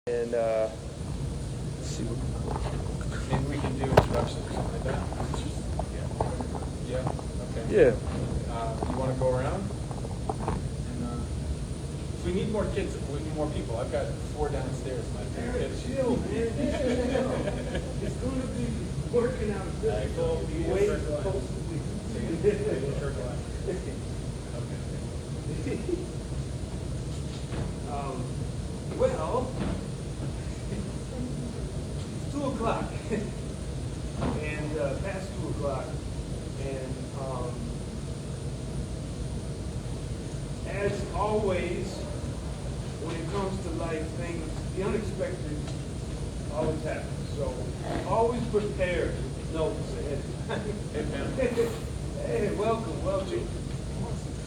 And let's see what. Maybe we can do introductions or something like that. Yeah. Okay. Yeah. You want to go around? And if we need more kids, we need more people. I've got 4 downstairs. My kids. Chill, man. It's going to be working out good. The way it's supposed to be. Well, it's 2 o'clock, and past 2 o'clock, and as always, when it comes to life, things, the unexpected always happens. So always prepared with notes ahead of time. Hey, welcome.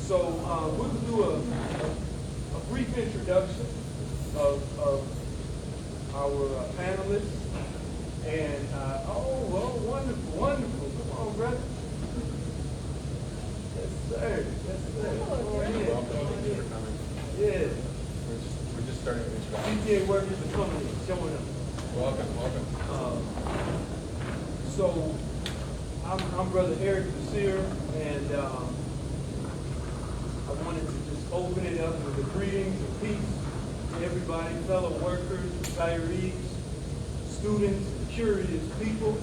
So we'll do a brief introduction of our panelists. And, wonderful. Come on, brother. Yes, sir. Welcome. Thank you for coming. Yeah. We're just starting with introductions. CTA workers are coming in, showing up. Welcome. So, I'm Brother Eric Basir, and I wanted to just open it up with a greetings of peace to everybody, fellow workers, retirees, students, curious people.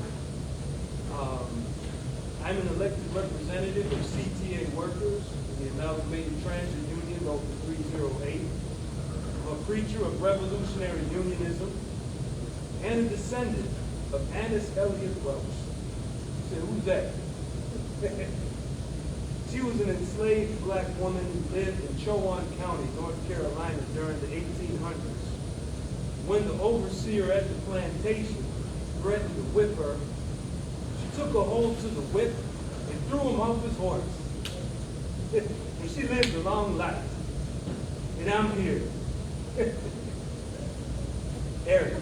I'm an elected representative of CTA workers in the Amalgamated Transit Union, Local 308. I'm a preacher of revolutionary unionism and a descendant of Annis Elliott Welch. You say, who's that? She was an enslaved black woman who lived in Chowan County, North Carolina during the 1800s. When the overseer at the plantation threatened to whip her, she took a hold to the whip and threw him off his horse. And she lived a long life. And I'm here. Eric.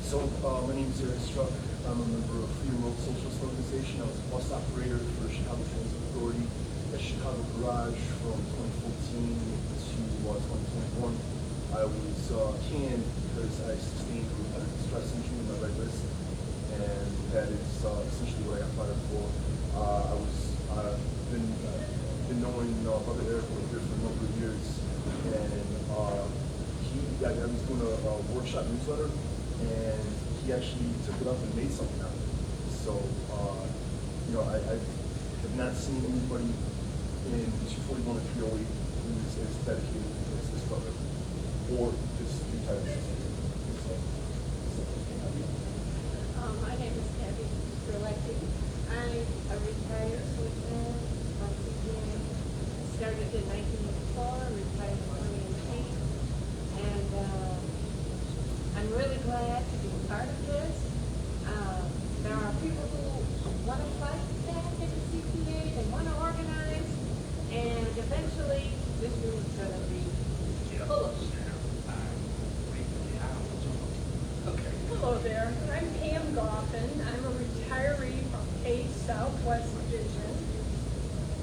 So, my name is Eric Struck. I'm a member of Freedom Road Socialist Organization. I was a bus operator for Chicago Transit Authority at Chicago Garage from 2014 to 2021. I was canned because I sustained repetitive stress injury in my right wrist, and that is essentially what I got fired for. I've been knowing Brother Eric over here for a number of years, and I was doing a workshop newsletter, and he actually took it up and made something out of it. So, I have not seen anybody in 241 or 308 who is as dedicated as this brother, or this entire system. My name is Debbie Strelacki. I'm a retired switchman from CTA. Started in 1984, retired in 2018. And I'm really glad to be part of this. There are people who want to fight back in the CTA, they want to organize, and eventually this room is going to be full of Hello there, I'm Pam Goffin. I'm a retiree from PACE Southwest Division.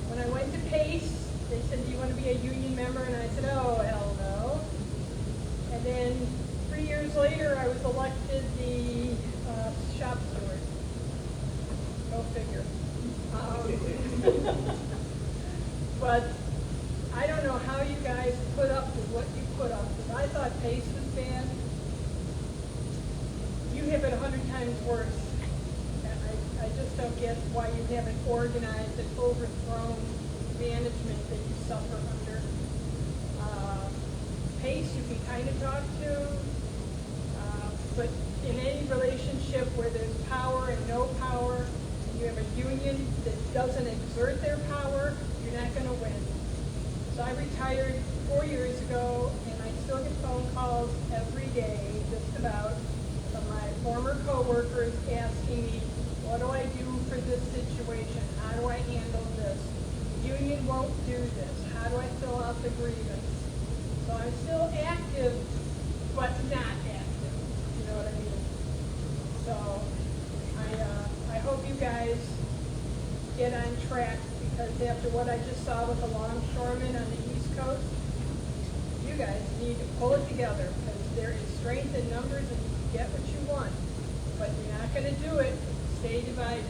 When I went to PACE, they said, do you want to be a union member? And I said, oh, hell no. And then 3 years later, I was elected the shop steward. Go figure. But I don't know how you guys put up with what you put up with. I thought PACE was bad. You have it 100 times worse. I just don't get why you haven't organized and overthrown management that you suffer under. PACE you can kind of talk to, but in any relationship where there's power and no power, and you have a union that doesn't exert their power, you're not going to win. So I retired 4 years ago, and I still get phone calls every day, just about, from my former coworkers asking me, what do I do for this situation? How do I handle this? The union won't do this. How do I fill out the grievance? So I'm still active, but not active. You know what I mean? So I hope you guys get on track, because after what I just saw with the longshoremen on the East Coast, you you guys need to pull it together, because there is strength in numbers and you can get what you want. But you're not gonna do it, stay divided.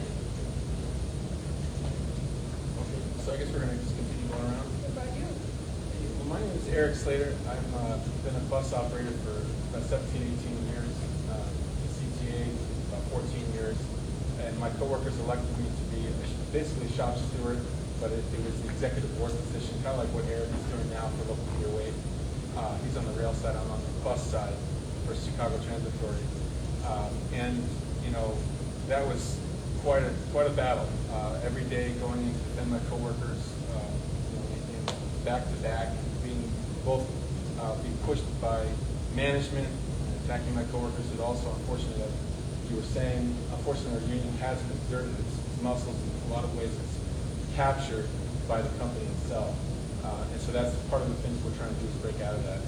Okay, so I guess we're gonna just continue going around. What about you? Well, my name is Eric Slater. I've been a bus operator for about 17, 18 years, CTA about 14 years, and my coworkers elected me to be basically a shop steward, but it was the executive board position, kind of like what Eric is doing now for local Pier Wave. He's on the rail side, I'm on the bus side for Chicago Transit Authority. And, you know, that was quite a battle. Every day going in to defend my coworkers, you know, in back to back, being pushed by management, attacking my coworkers. Is also unfortunate that you were saying, unfortunately our union has exerted its muscles in a lot of ways. It's captured by the company itself. And so that's part of the things we're trying to do is break out of that.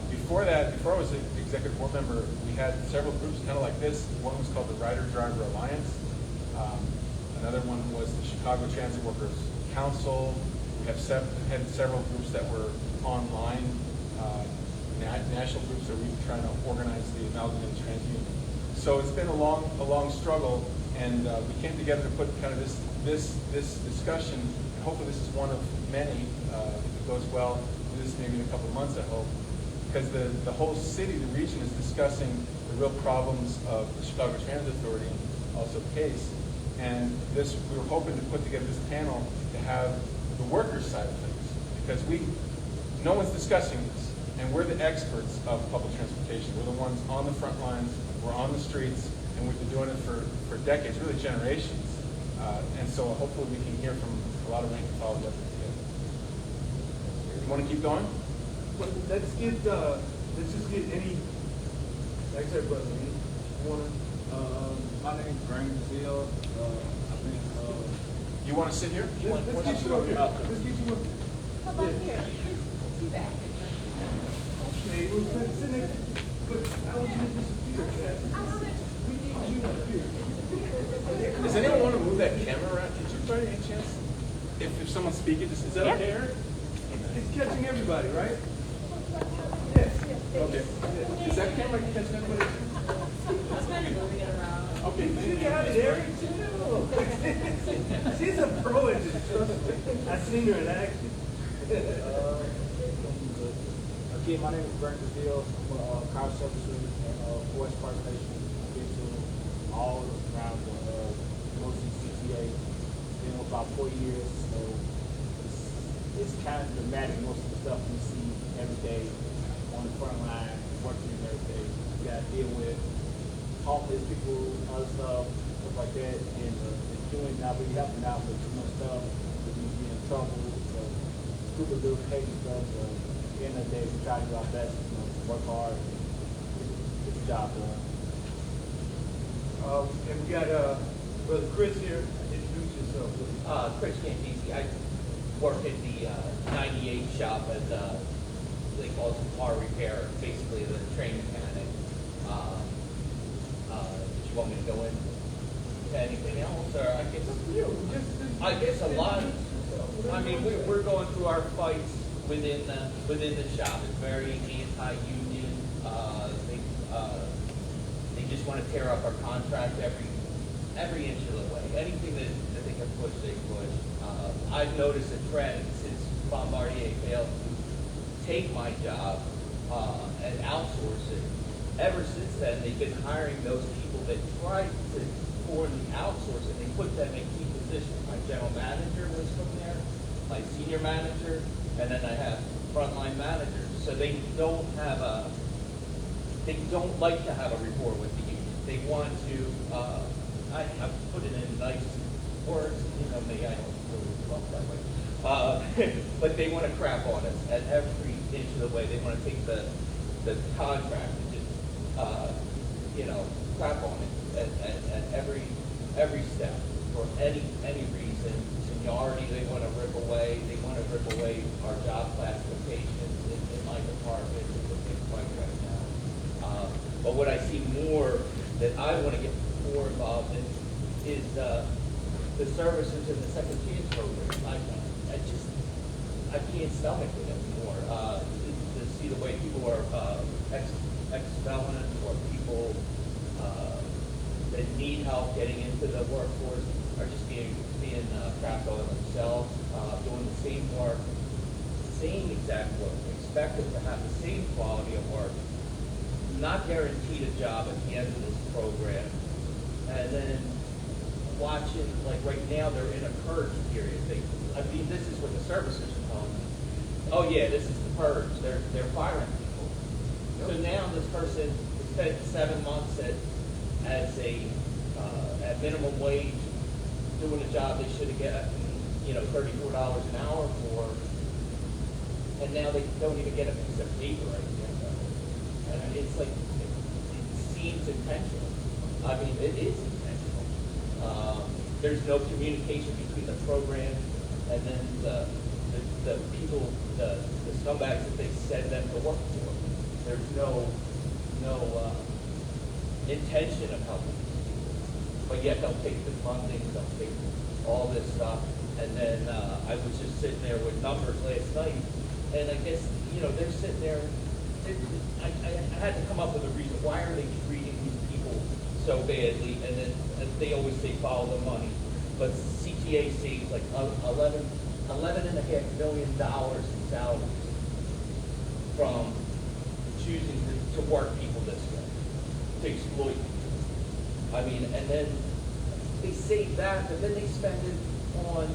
Before I was an executive board member, we had several groups kind of like this. One was called the Rider Driver Alliance. Another one was the Chicago Transit Workers Council. We have had several groups that were online, national groups that we were trying to organize the Amalgamated TransUnion. So it's been a long struggle, and we came together to put kind of this discussion. And hopefully this is one of many. If it goes well, do this maybe in a couple of months, I hope. Because the whole city, the region, is discussing the real problems of the Chicago Transit Authority, and also CASE. And we were hoping to put together this panel to have the workers' side of things, because no one's discussing this, and we're the experts of public transportation. We're the ones on the front lines, we're on the streets, and we've been doing it for decades, really generations. And so hopefully we can hear from a lot of rank and file together. You want to keep going? But let's just get any, like I said, brother, you wanna? My name is Graham Brazil. I've been, You want to sit here? Let's get you up here. Let's get you up. How about here? See back. Hey, we're sitting there, but I want you to disappear, Chad. We need you up here. Does anyone want to move that camera around? Could you, by any chance, if someone's speaking, is that okay, Eric? It's catching everybody, right? Yes. Okay. Is that camera catching everybody? Okay. She got it, Eric. She's a pro at this. I've seen her in action. Again, my name is Graham Brazil. I'm a car servicer at Forest Park Station. I've been to all around mostly CTA. Been about 4 years, so it's kind of dramatic. Most of the stuff we see every day on the front line, working every day. We got to deal with homeless people, other stuff like that, and doing not really helping out with too much stuff. We be in trouble, so stupid little petty stuff. At the end of the day, we try to do our best, work hard, and get the job done. And we got Brother Chris here. Introduce yourself, please. Chris Cantisi. I work at the 98 shop as they call it car repair, basically the train mechanic. Did you want me to go into anything else, or I guess a lot. I mean, we're going through our fights within the shop. It's very anti-union. They just want to tear up our contract every inch of the way. Anything that they can push, they push. I've noticed a trend since Bombardier failed to take my job and outsource it. Ever since then, they've been hiring those people that tried to poorly outsource it. They put them in key positions. My general manager was from there, my senior manager, and then I have frontline managers. So they don't like to have a rapport with the union. They want to, I put it in nice words, maybe I don't really talk that way. But they want to crap on us at every inch of the way. They want to take the contract and just, crap on it at every step for any reason. Seniority they want to rip away. They want to rip away our job classifications in my department. It's a big fight right now. But what I see more that I want to get more involved in is the services in the second chance program. I can't stomach it anymore. To see the way people are ex-felons or people that need help getting into the workforce are just being crapped on themselves, doing the same work, same exact work, expected to have the same quality of work, not guaranteed a job at the end of this program, and then watching, like right now, they're in a purge period. I mean, this is what the services are telling me. Oh yeah, this is the purge. They're firing people. So now this person is spent 7 months at minimum wage, doing a job they should have gotten, $34 an hour for, and now they don't even get a piece of paper at the end of it. And it's like, it seems intentional. I mean, it is intentional. There's no communication between the program and then the people, the scumbags that they send them to work for. There's no intention of helping these people. But yet they'll take the funding, they'll take all this stuff. And then I was just sitting there with numbers last night, and I guess, they're sitting there. I had to come up with a reason. Why are they treating these people so badly? And then they always say follow the money. But CTA saves like $11.5 million in salaries from choosing to work people this way, to exploit people. I mean, and then they save that, but then they spend it on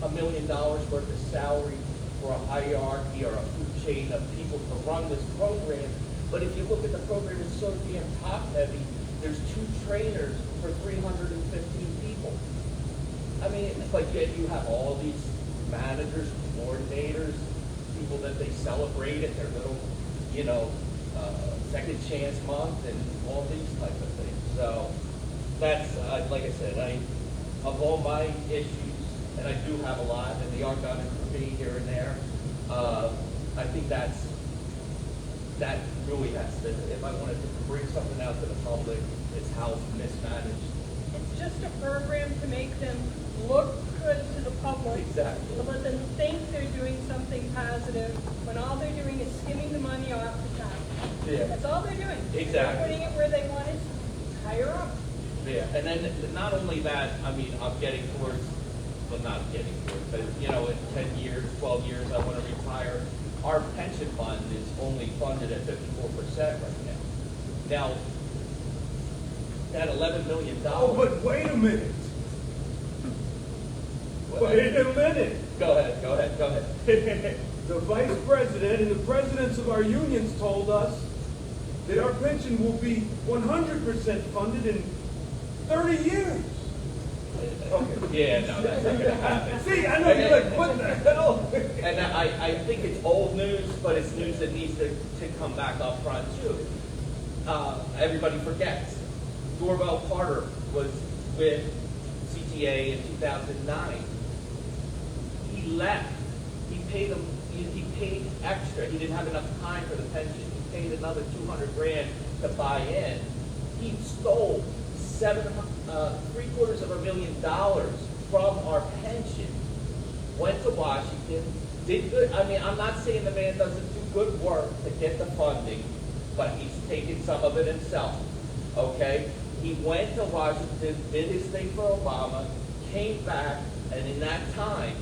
$1 million worth of salary for a hierarchy or a food chain of people to run this program. But if you look at the program, it's so damn top heavy. There's 2 trainers for 315 people. I mean, it's like you have all these managers, coordinators, people that they celebrate at their little, second chance month and all these type of things. So that's, like I said, of all my issues, and I do have a lot, and they are done for me here and there, I think that really has to, if I wanted to bring something out to the public, it's how mismanaged. It's just a program to make them look good to the public. Exactly. To let them think they're doing something positive, when all they're doing is skimming the money off the top. Yeah. That's all they're doing. Exactly. They're putting it where they want it, higher up. Yeah, and then not only that, I mean, I'm getting towards, well, not getting towards, but, in 10 years, 12 years, I want to retire. Our pension fund is only funded at 54% right now. Now, that $11 million. Oh, but wait a minute. Wait a minute. Go ahead. The vice president and the presidents of our unions told us that our pension will be 100% funded in 30 years. Okay. Yeah, no, that's not going to happen. See, I know you're like, what the hell? And I think it's old news, but it's news that needs to come back up front, too. Everybody forgets. Dorval Carter was with CTA in 2009. He left. He paid them. He paid extra. He didn't have enough time for the pension. He paid another $200,000 to buy in. He stole $750,000 from our pension. Went to Washington. Did good. I mean, I'm not saying the man doesn't do good work to get the funding, but he's taken some of it himself. Okay. He went to Washington, did his thing for Obama, came back, and in that time,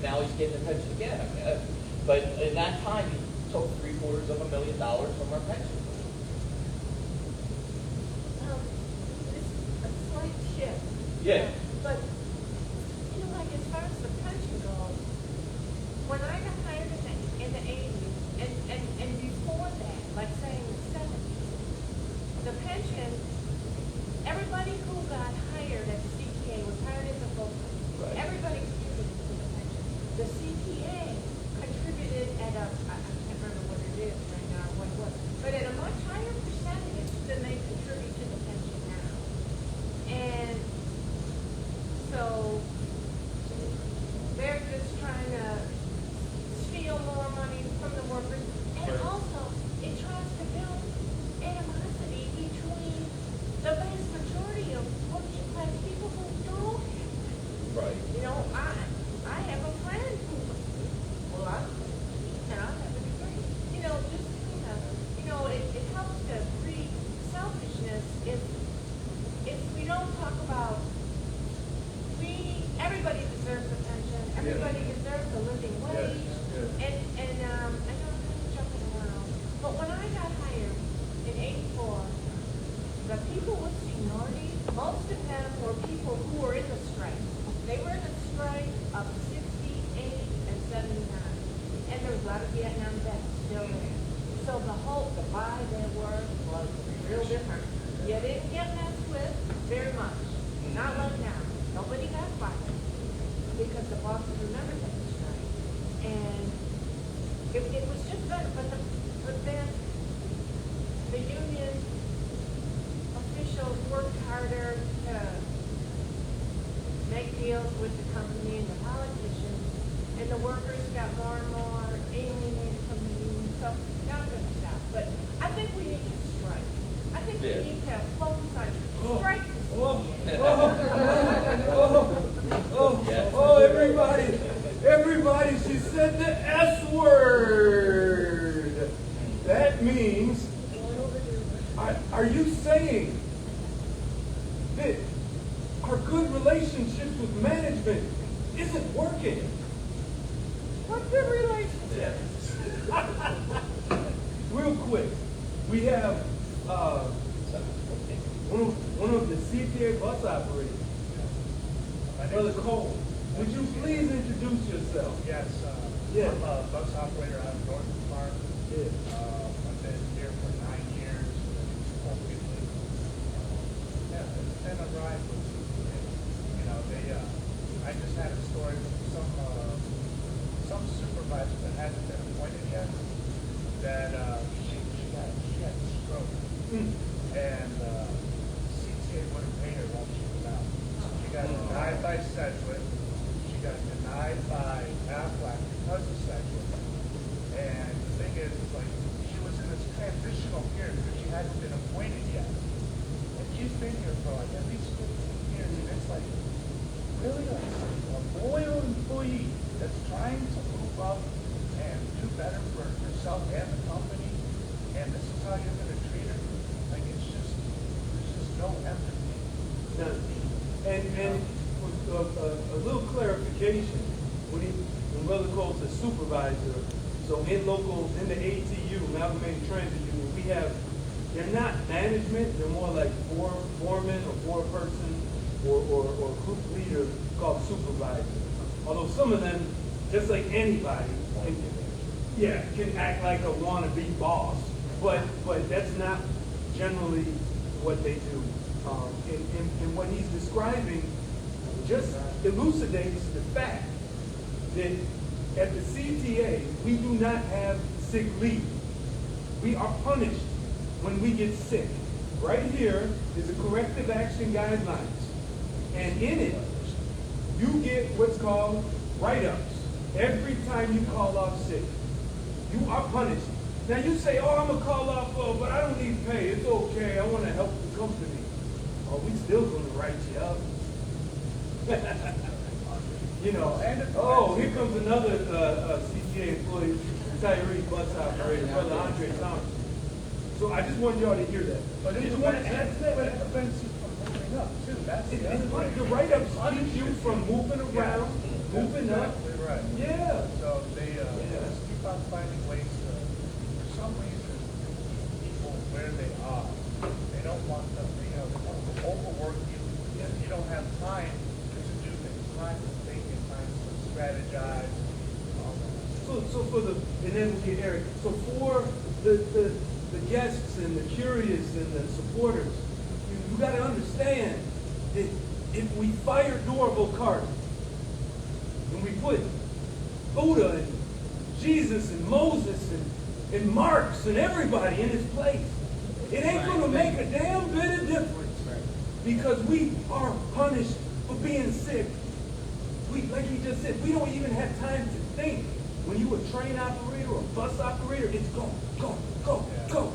now he's getting a pension again. But in that time, he took $750,000 from our pension. It's a slight shift. Yeah. But, like as far as the pension goes, when I got hired in the 80s, and before that, like say in the 70s, the pension, everybody who got hired at the CTA was hired as a full-time. Right. Everybody contributed to the pension. The CTA contributed at I can't remember what it is right now, what it was, but at a real different. You didn't get messed with very much, not let down. Nobody got fired because the bosses remembered that strike. And it was just better, but then the union officials worked harder to make deals with the company and the politicians, and the workers got more and more alienated from the union. So now I'm gonna stop. But I think we need to strike. I think we need to have both sides strike the everybody, she said the S word. That means, are you saying that our good relationships with management isn't working? What good relationship? Real quick, we have one of the CTA bus operators, Brother Cole. Would you please introduce yourself? Yes, Yeah. I'm a bus operator out of North Park. Yeah. I've been here for 9 years. Hopefully, yeah, it's been a ride with CTA. You know, I just had a story from some supervisor that hasn't been appointed yet, that she had a stroke. And CTA wouldn't pay her while she was out. She got denied by Sedgwick. She got denied by Aflac because of Sedgwick. And the thing is, like, she was in this transitional period because she hadn't been appointed yet. And she's been here for like at least 15 years. And it's like, really, a loyal employee that's trying to move up and do better for herself and the company. And this is how you're going to treat her. Like, there's just no empathy. None. And a little clarification, when Brother Cole's a supervisor, so in the ATU, Amalgamated Transit Union, we have, they're not management, they're more like foreman or foreperson or group leader called supervisor. Although some of them, just like anybody, can act like a wannabe boss, but that's not generally what they do. And what he's describing just elucidates the fact that at the CTA, we do not have sick leave. We are punished when we get sick. Right here is a corrective action guidelines. And in it, you get what's called write-ups every time you call off sick. You are punished. Now you say, oh, I'm going to call off, but I don't need pay. It's okay. I want to help the company. Oh, we still going to write you up. You know, oh, here comes another CTA employee, retiree bus operator, Brother Andre Thompson. So I just want y'all to hear that. But Did you want to add to that? But it prevents you from moving up, too. That's the other Like thing. the write-ups keep you from moving around, moving up. Exactly right. Yeah. So they just keep on finding ways to, for some reason, keep people where they are. They don't want them, they want to overwork you. You don't have time to do things, time to think and time to strategize. So for the, and then we'll get Eric, so for the guests and the curious and the supporters, you got to understand that if we fire Dorval Carter and we put Buddha and Jesus and Moses and Marx and everybody in his place, it ain't going to make a damn bit of difference because we are punished for being sick. Like he just said, we don't even have time to think. When you a train operator or a bus operator, it's go, go, go, go.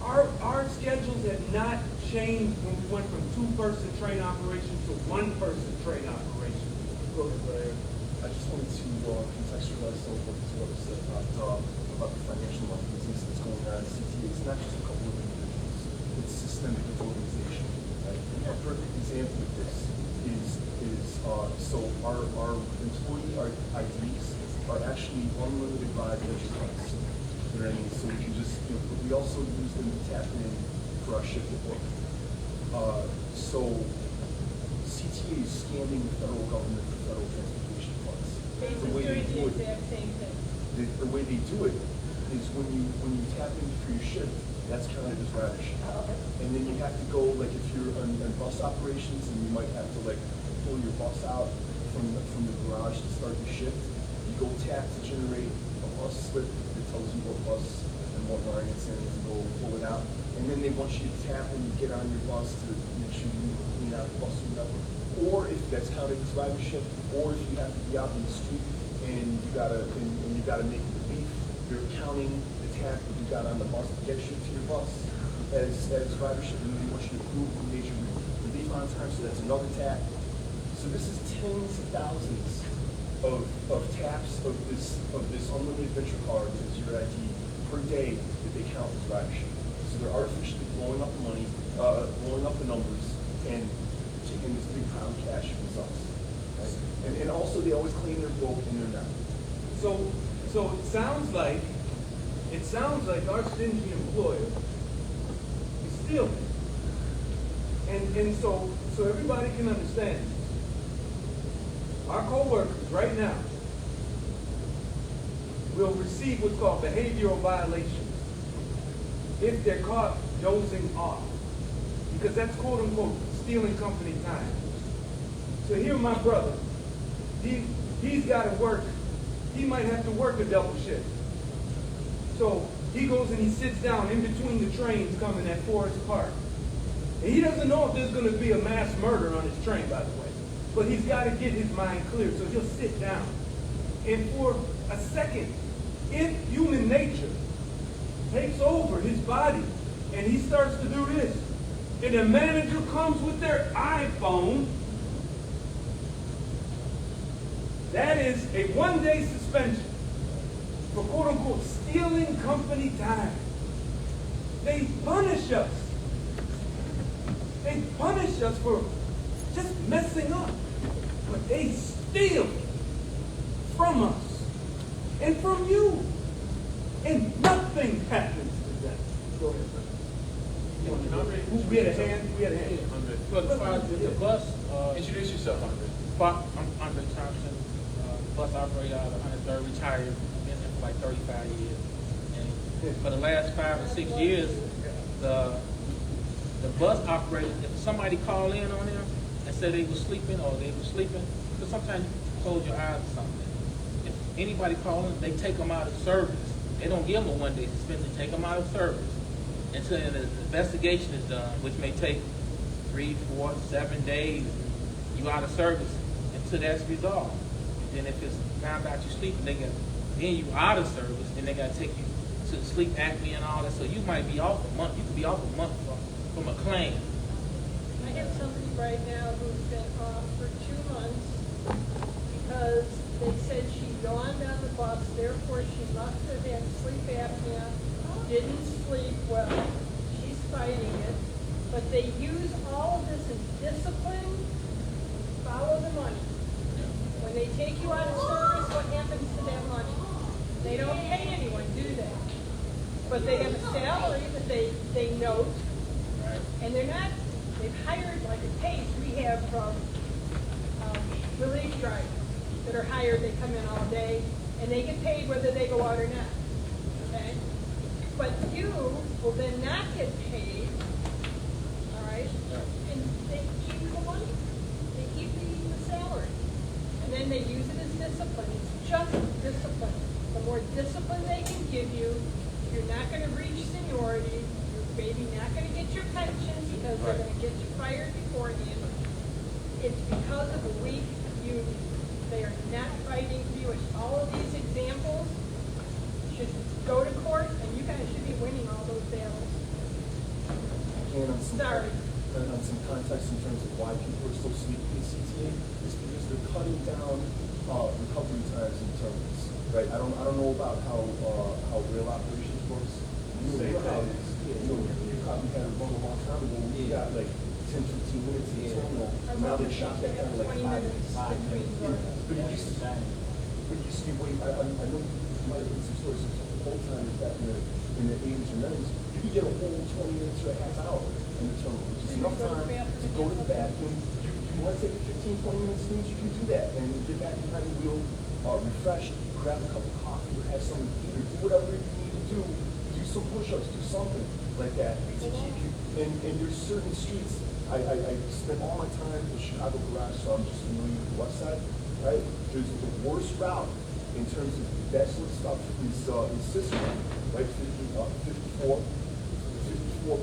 Our schedules have not changed when we went from 2-person train operation to 1-person train operation. Go ahead, Blair. I just wanted to contextualize some of what this brother said about the financial malfeasance that's going on at CTA. It's not just a couple of individuals. It's systemic organization. Right? A perfect example of this is so our employee IDs are actually unlimited ride budget cuts. You know what I mean? So we can just, but we also use them to tap in for our shift at work. So CTA is scamming the federal government for federal transportation funds. The way they do it, Exact same thing. the way they do it is when you tap in for your shift, That's counted as radish. And then you have to go, like if you're on bus operations, and you might have to like pull your bus out from the garage to start your shift. You go tap to generate a bus slip that tells you what bus and what line it's in, and go pull it out. And then they want you to tap when you get on your bus to make sure you clean out the bus or whatever. Or if that's counted as ridership, or if you have to be out in the street and you gotta make the beef, you're counting the tap that you got on the bus to get you to your bus as ridership, and they want you to prove the major relief on time, so that's another tap. So this is tens of thousands of taps of this unlimited venture card as your ID per day that they count as ridership. So they're artificially blowing up the money, blowing up the numbers, and taking this big pile of cash from us. Right? And also they always claim they're broke and they're not. So it sounds like our stingy employer is stealing. And so everybody can understand this. Our co-workers right now will receive what's called behavioral violations if they're caught dozing off, because that's quote unquote stealing company time. So here my brother, he's got to work. He might have to work a double shift. So he goes and he sits down in between the trains coming at Forest Park. And he doesn't know if there's going to be a mass murder on his train, by the way. But he's got to get his mind clear, so he'll sit down. And for a second, if human nature takes over his body and he starts to do this, and the manager comes with their iPhone, that is a one-day suspension for quote-unquote stealing company time. They punish us. They punish us for just messing up. But they steal from us and from you. And nothing happens to them. Go ahead, brother. We had a hand. But the bus, Introduce yourself, Andre. I'm Andre Thompson, bus operator out of 103rd, retired, been there for like 35 years. And for the last 5 or 6 years, the bus operator, if somebody called in on them and said they were sleeping or they were sleeping, because sometimes you close your eyes or something. If anybody calls in, they take them out of service. They don't give them a one-day suspension, they take them out of service until an investigation is done, which may take 3, 4, 7 days. You out of service until that's resolved. And then if it's found out you sleeping, then you out of service, then they got to take you to sleep apnea and all that. So you might be off a month. You could be off a month from a claim. I have somebody right now who's been off for 2 months because they said she yawned on the bus, therefore she must have had sleep apnea, didn't sleep well. She's fighting it. But they use all of this as discipline. Follow the money. When they take you out of service, what happens to that money? They don't pay anyone, do they? But they have a salary that they note. And they've hired like a case. We have relief drivers that are hired, they come in all day, and they get paid whether they go out or not, okay? But you will then not get paid, all right? And they keep the money. They keep the salary. And then they use it as discipline. It's just discipline. The more discipline they can give you, you're not going to reach seniority. You're maybe not going to get your pension because they're going to get you fired beforehand. It's because of a weak union. They are not fighting for you. All of these examples should go to court, and you guys should be winning all those battles. And on some, Sorry. And on some context in terms of why people are so sleepy in CTA, is because they're cutting down recovery times in terminals. Right? I don't know about how rail operations works. You probably had a run a long time ago. We got like 10, 15 minutes in the terminal. Now they're shot that kind of like 5 minutes. But it used to be way. I know you might have heard some stories of old times back in the 80s or 90s. You could get a whole 20 minutes or a half hour in the terminal, which is enough time to go to the bathroom. You want to take a 15, 20 minutes snooze, you can do that, and get back behind the wheel, refresh, grab a cup of coffee, or have something to eat, or do whatever you need to do. Do some push-ups, do something. like that to keep you, and there's certain streets, I spent all my time in Chicago garage, so I'm just familiar with the west side, right? There's the worst route in terms of that sort of stuff is in Cicero, right? 54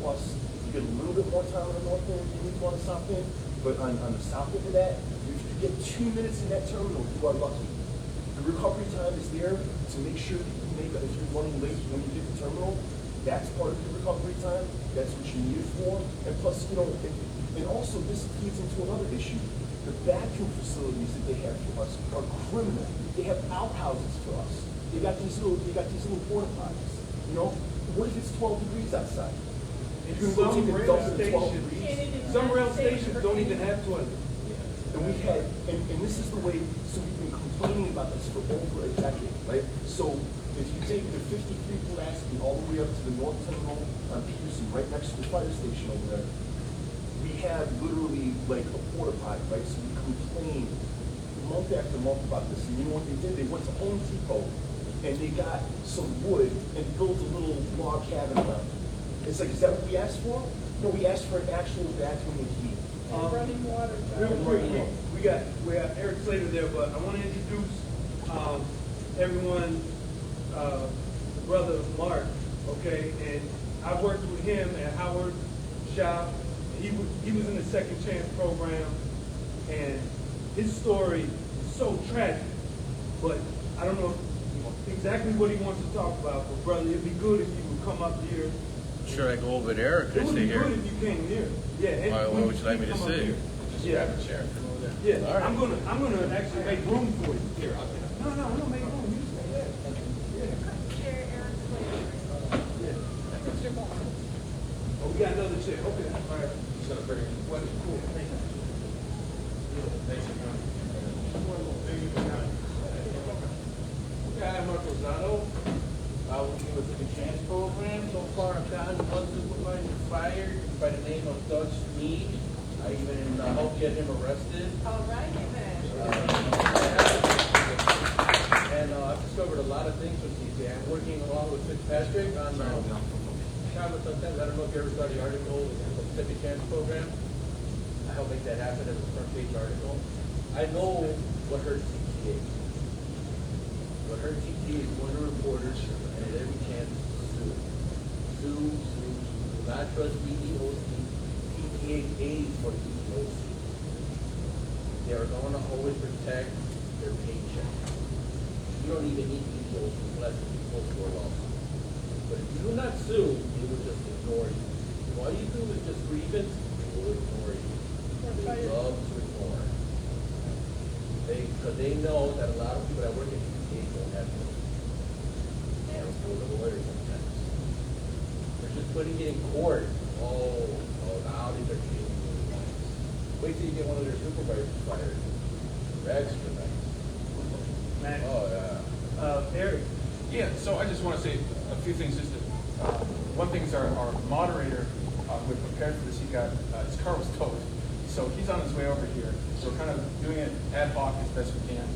plus. You get a little bit more time on the north end than you do on the south end, but on the south end of that, if you get 2 minutes in that terminal, you are lucky. The recovery time is there to make sure that you make it. If you're running late when you get the terminal, that's part of the recovery time. That's what you need it for. And plus, you know, and also this feeds into another issue. The bathroom facilities that they have for us are criminal. They have outhouses for us. They got these little porta potties. You know, what if it's 12 degrees outside? And You're gonna go take a dump at 12 degrees? Some rail stations don't even have toilets. And we had, and this is the way, so we've been complaining about this for over a decade, right? So if you take the 53 Pulaski all the way up to the North Terminal on Peterson, right next to the fire station over there, we have literally like a porta potty, right? So we complained month after month about this. And you know what they did? They went to Home Depot and they got some wood and built a little log cabin around it. It's like, is that what we asked for? No, we asked for an actual bathroom and heat. And running water. Real quick, we got Eric Slater there, but I want to introduce everyone, brother Mark, okay? And I worked with him at Howard Shop. He was in the Second Chance program, and his story is so tragic. But I don't know exactly what he wants to talk about. But brother, it'd be good if you would come up here. Should I go over there or It can I would stay be here? good if you came here. Yeah. Why would you like me to come up sit? here. Just Yeah. grab a chair. Yeah, All right. I'm gonna actually make room for you. Here, no, I'm gonna make room. You stay there. Chair Eric Slater. Yeah. Mr. Ball. Oh, we got another chair. Okay. All right. Just gonna bring it. Well, cool. Thank you. Thanks for coming. Okay, I'm Mark Rosado. Working with the Chance program. So far, I've gotten one supervisor fired by the name of Doug Sneed. I even helped get him arrested. All right, then. And I've discovered a lot of things with CTA. I'm working along with Fitzpatrick on Chicago Sun-Times. I don't know if you ever saw the article with the Second Chance program. I helped make that happen as a front page article. I know what hurts CTA. What hurts CTA is one of the reporters and at every chance sue. Sue. Do not trust EEOC. CTA pays for EEOC. They are going to always protect their paycheck. You don't even need EEOC unless it's supposed to law. But if you do not sue, they will just ignore you. If all you do is just grievance, they will ignore you. They love to ignore. Because they know that a lot of people that work in CTA don't have to. They don't go to lawyers sometimes. They're just putting it in court. Oh, now these are changing really nice. Wait till you get one of their supervisors fired. They're extra nice. Matt. Oh, yeah. Eric. Yeah, so I just want to say a few things. Just one thing is our moderator we prepared for this. He got his car was towed, so he's on his way over here. So we're kind of doing it ad hoc as best we can.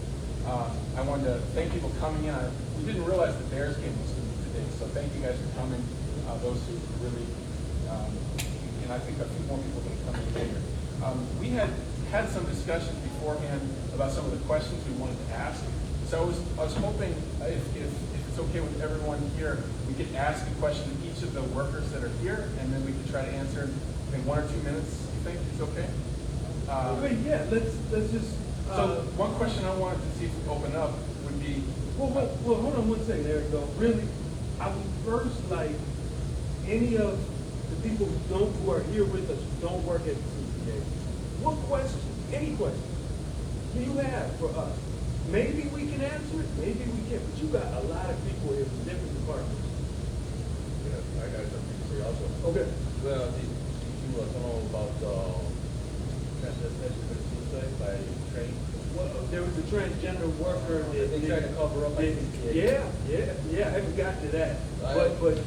I wanted to thank people coming in. We didn't realize the Bears game was going to be today, so thank you guys for coming. Those who really, and I think a few more people are going to come in later. We had some discussions beforehand about some of the questions we wanted to ask. So I was hoping if it's okay with everyone here, we could ask a question to each of the workers that are here, and then we could try to answer in 1 or 2 minutes. You think it's okay? Okay, yeah. Let's just. So one question I wanted to see if we open up would be. Well, hold on one second, Eric. Though, really, I would first like any of the people who are here with us who don't work at the CTA. What question? Any question do you have for us? Maybe we can answer it. Maybe we can't. But you got a lot of people here from different departments. Yeah, I got something to say also. Okay. Well, did you know about transgender suicide by train? Well, there was a transgender worker that They tried to cover up. Yeah. I haven't gotten to that. But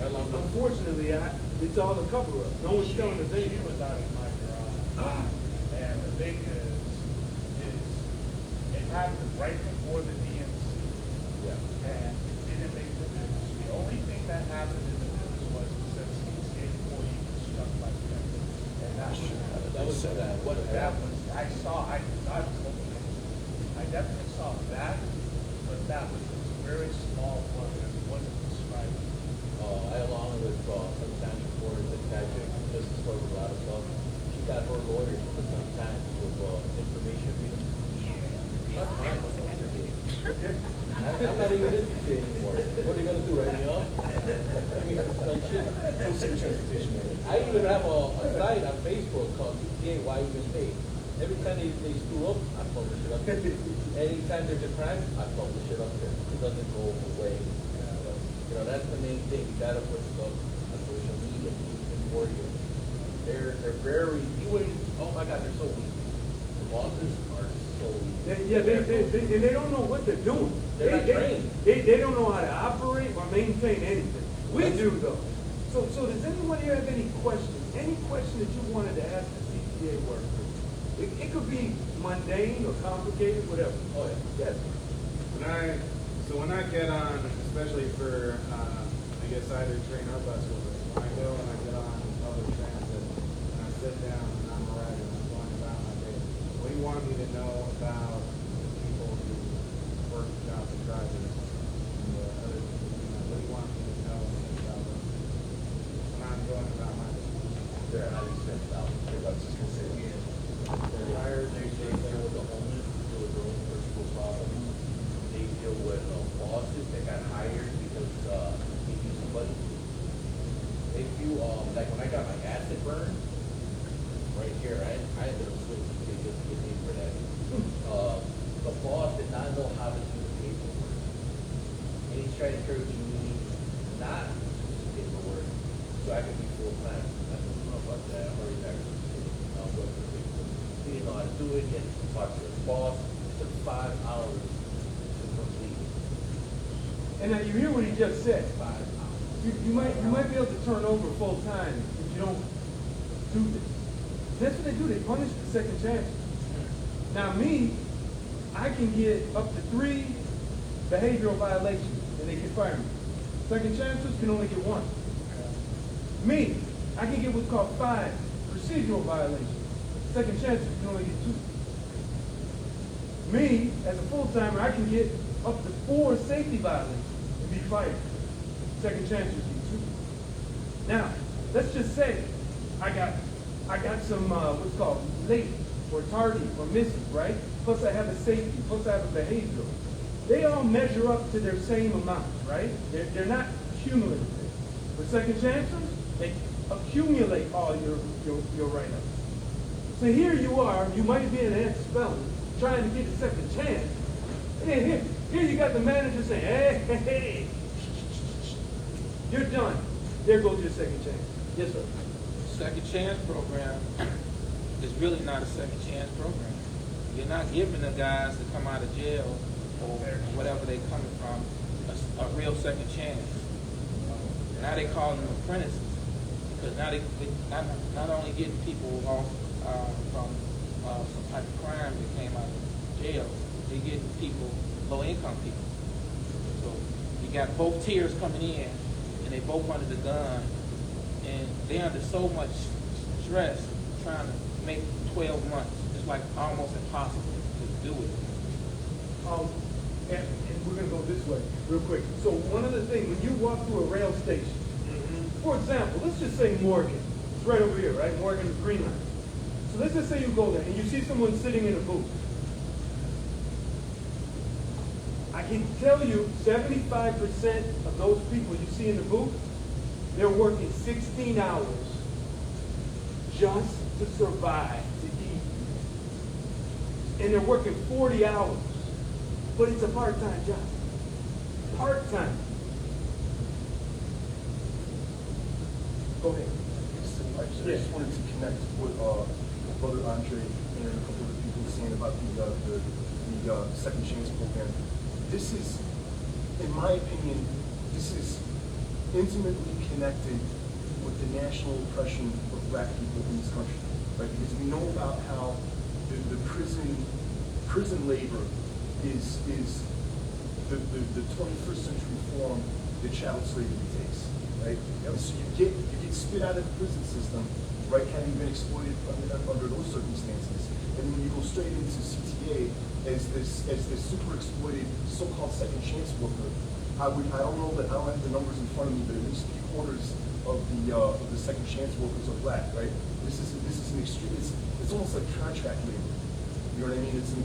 unfortunately, it's all a cover up. No one's telling us She anything. was out in my garage. And the thing is it happened right before the DNC. Yeah. And it didn't make the news. The only thing that happened in the news was it said said that. What But that was, I definitely saw that, but that was a very small one, and it wasn't described. I along with sometimes before the Patrick, just discovered a lot of stuff. She got her lawyers for some time with information freedom. I'm not even interested anymore. What are they gonna do, right now? I mean, like shit. I even have a site on Facebook called CTA, Why You Been Paid. Every time they screw up, I publish it up there. Anytime there's a crime, I publish it up there. It doesn't go away. You know, that's the main thing. You gotta put stuff on social media for you. They're very, you wouldn't, oh my God, they're so weak. The bosses are so weak. They don't know what they're doing. They're not trained. They don't know how to operate or maintain anything. We do though. So does anyone here have any questions? Any question that you wanted to ask the CTA worker? It could be mundane or complicated, whatever. Oh yeah. Yes. When I get on, especially for, I guess either train or bus, when I go and I get on public transit and I sit down and I'm arriving and I'm going about my day, what do you want me to know about the people who work about the drivers and the other people? What do you want me to know about them when I'm going about my day? They're highly stressed out. I was just gonna say, they're hired, they deal with the homeless, deal with their own personal problems. They deal with bosses that got hired because they knew somebody. If you, like when I got my acid burn, right here, I ended up switching to just get paid for that. The boss did not know how to do the paperwork. And he's trying to encourage me not to do the paperwork so I can be full-time. I don't know about that. I'm already back to the city. I'll go for the paperwork. He didn't know how to do it, and talk to his boss. It took 5 hours to complete. And now you hear what he just said. 5 hours. You might be able to turn over full time if you don't do this. That's what they do. They punish the second chance. Now me, I can get up to 3 behavioral violations and they can fire me. Second chancers can only get 1. Me, I can get what's called 5 procedural violations. Second chancers can only get 2. Me, as a full-timer, I can get up to 4 safety violations and be fired. Second chancers get 2. Now, let's just say I got some what's called late or tardy or missing, right? Plus I have a safety, plus I have a behavioral. They all measure up to their same amount, right? They're not cumulative. For second chancers, they accumulate all your write-ups. So here you are, you might be an ex-felon trying to get a second chance. And then here you got the manager saying, hey, you're done. There goes your second chance. Yes, sir. Second chance program is really not a second chance program. You're not giving the guys that come out of jail or whatever they're coming from a real second chance. Now they call them apprentices because now they not only getting people off from some type of crime that came out of jail, they getting people, low income people. So you got both tiers coming in and they both under the gun and they under so much stress trying to make 12 months. It's like almost impossible to do it. And we're going to go this way real quick. So one of the things, when you walk through a rail station, for example, let's just say Morgan. It's right over here, right? Morgan Green Line. So let's just say you go there and you see someone sitting in a booth. I can tell you 75% of those people you see in the booth, they're working 16 hours just to survive, to eat. And they're working 40 hours, but it's a part-time job. Part-time. Go ahead. I just wanted to connect with Brother Andre and a couple of people saying about the Second Chance program. This is, in my opinion, this is intimately connected with the national oppression of black people in this country, right? Because we know about how the prison labor is the 21st century form that child slavery takes. right? And so you get spit out of the prison system, right, having been exploited under those circumstances. And then you go straight into CTA as this super exploited so-called second chance worker. I don't know that I don't have the numbers in front of me, but at least 3/4 of the second chance workers are black, right? This is an extreme. It's almost like contract labor. You know what I mean? It's an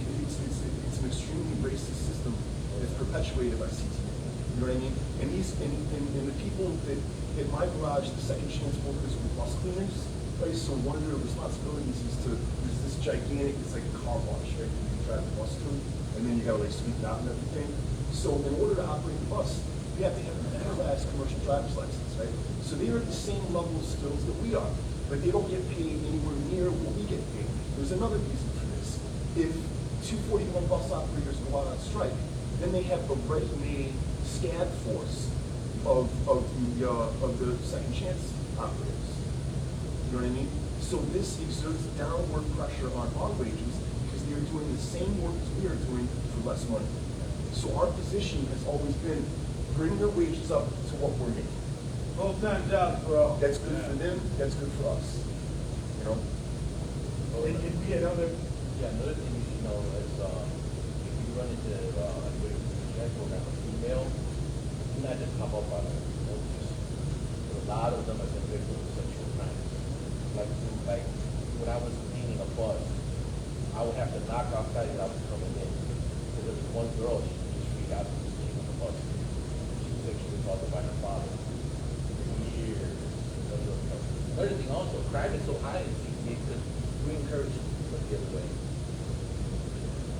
extremely racist system that's perpetuated by CTA. You know what I mean? And the people that in my garage, the second chance workers were bus cleaners, right? So one of their responsibilities is there's this gigantic, it's like a car wash, right? You can drive the bus through, and then you gotta like sweep it out and everything. So in order to operate the bus, you have to have an class commercial driver's license, right? So they're at the same level of skills that we are, but they don't get paid anywhere near what we get paid. There's another reason for this. If 241 bus operators go out on strike, then they have the ready-made SCAD force of the second chance operators. You know what I mean? So this exerts downward pressure on our wages because they are doing the same work as we are doing for less money. So our position has always been bring their wages up to what we're making. Full-time jobs for all. That's good for them, that's good for us. You know? And we had other, Another thing you should know is, if you run into, a program of female, do not just pop up on notice. A lot of them are convicted of sexual crimes. Like when I was cleaning a bus, I would have to knock outside as I was coming in. Because there was one girl, she just freaked out, she was cleaning the bus. She was sexually assaulted by her father. For years. Another thing also, crime is so high in CTA because we encourage people to look the other way.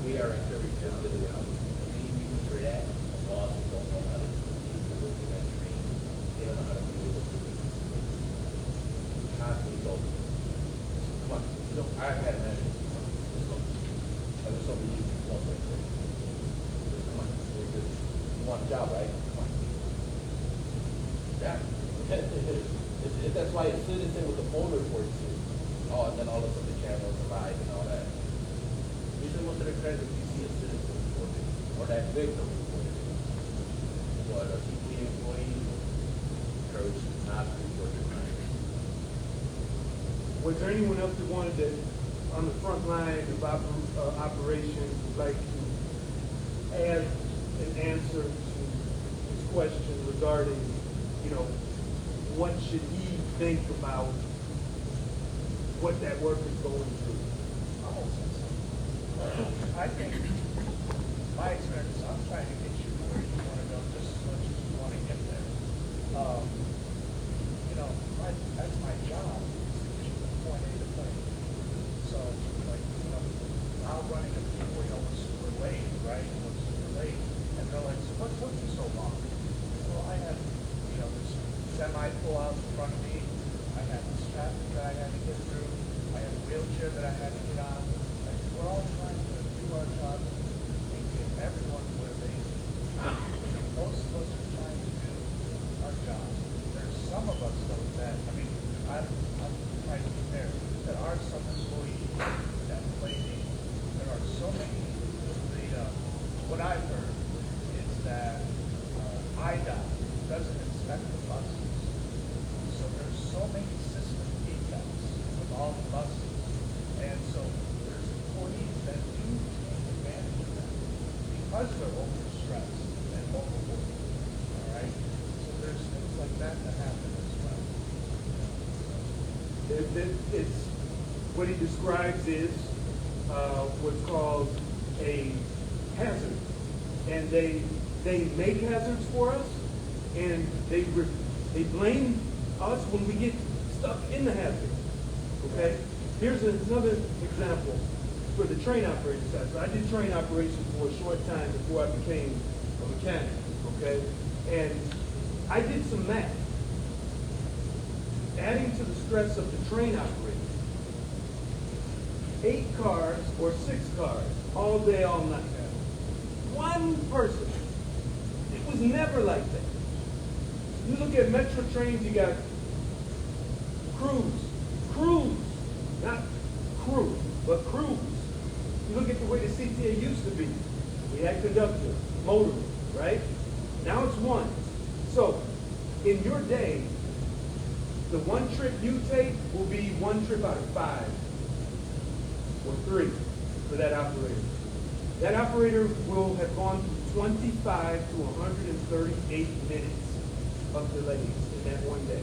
We are encouraged to look the other way. Any reason for that? Bosses don't know how to look at that train. They don't know how to be able to constantly go. Come on, you know, I had a manager. I just don't believe you want to say. Come on, you want a job, right? Come on. Yeah. That's why it's citizen with the phone report too. Oh, and then all of a sudden the cameras arrive and all that. Usually most of the credit you see a citizen reported or that victim reported. But a CPA employee encouraged not to report their crime. was there anyone else that wanted to, on the front line of operations, would like to add an answer to his question regarding, what should he think about what that work is going through? I think, my experience, I'm trying to get you where you want to go just as much as you want to get there. That's my job, is to get you from point A to point B. So, now running a people, was super late, right? It was super late. And they're like, so what took you so long? Well, I had, this semi pull out in front of me. I had this traffic that I had to get through. I had a wheelchair that I had to get on. We're all trying to do our jobs and get everyone where they most of us are trying to do our jobs. There's some of us though that, I'm trying to compare, that are some employees that play these. There are so many, what I've heard is that IDOT doesn't inspect the buses. So there's so many system defects with all the buses. And so there's employees that do take advantage of that because they're overstressed and overworked. All right? So there's things like that happen as well. It's what he describes is what's called a hazard, and they make hazards for us, and they blame us when we get stuck in the hazard. Okay. Here's another example for the train operating side. So I did train operations for a short time before I became a mechanic. Okay, and I did some math. Adding to the stress of the train operator, 8 cars or 6 cars, all day, all night. One person. It was never like that. You look at metro trains, you got crews, not crew, but crews. You look at the way the CTA used to be. We had conductor, motorist, right? Now it's one. So, in your your day, the one trip you take will be one trip out of 5 or 3 for that operator. That operator will have gone through 25 to 138 minutes of delays in that one day.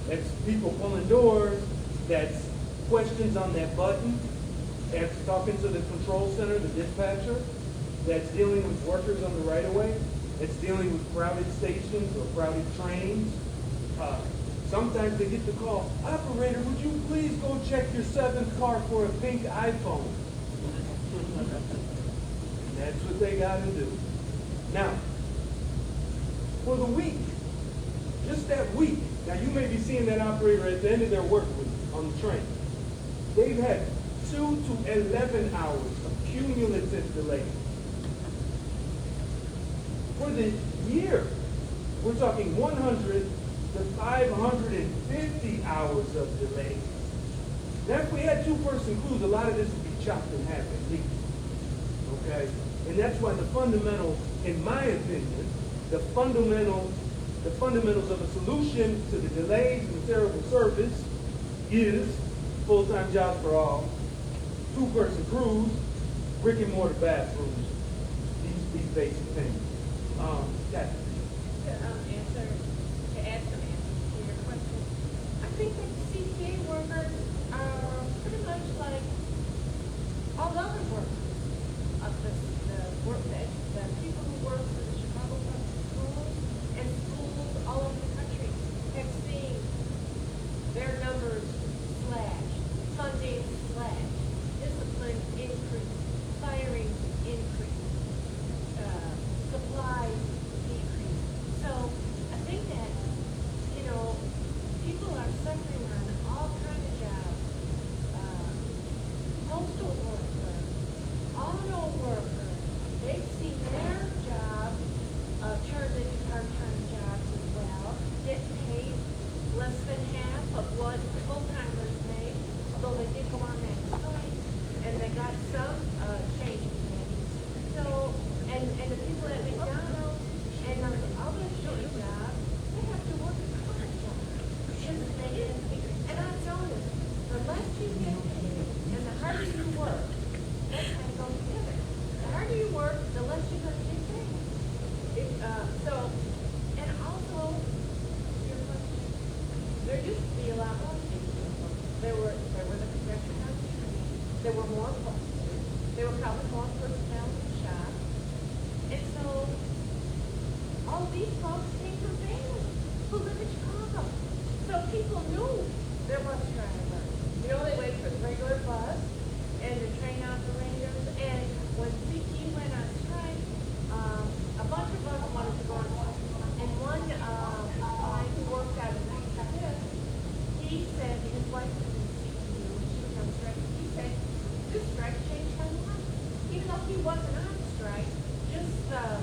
That's people pulling doors, that's questions on that button, that's talking to the control center, the dispatcher, that's dealing with workers on the right-of-way, that's dealing with crowded stations or crowded trains. Sometimes they get the call, operator, would you please go check your 7th car for a pink iPhone? And that's what they got to do. Now, for the week, just that week, now you may be seeing that operator at the end of their work week on the train. They've had 2 to 11 hours of cumulative delay. For the year, we're talking 100 to 550 hours of delay. Now, if we had 2-person crews, a lot of this would be chopped in half at least. Okay? And that's why the fundamental, in my opinion, the fundamentals of a solution to the delays and the terrible service is full-time jobs for all, 2-person crews, brick and mortar bathrooms, these basic things. That. To add some answers to your question, I think that CTA workers are pretty much like all other workers of the work that the people who work for the Chicago Public Schools and schools all over the country have seen their numbers slash, funding slash, discipline increase, firing increase, supplies decrease. So I think that, people are suffering on all kinds of jobs. Postal workers, auto workers, they've seen their job turned into part-time jobs as well, get paid less than half of what full-timers make, although they did go on that strike, and they got some change in pay. So, and the people at McDonald's and those other short jobs, they have to work a hard job. And I'm telling you, the less you get paid and the harder you work, that's how it goes together. The harder you work, the less you're going to get paid. And also, your question, there used to be a lot more people. There were the progression on the train. There were more buses. There were probably more personnel in the shop. And so, all these folks came from families who live in Chicago. So people knew their bus driver. They waited for the regular bus and the train operators. And when CT went on strike, a bunch of us wanted to go on strike. And one guy who worked out of night shift, he said his wife was in CTU, she was on strike. He said, this strike changed my life. Even though he wasn't on strike, just the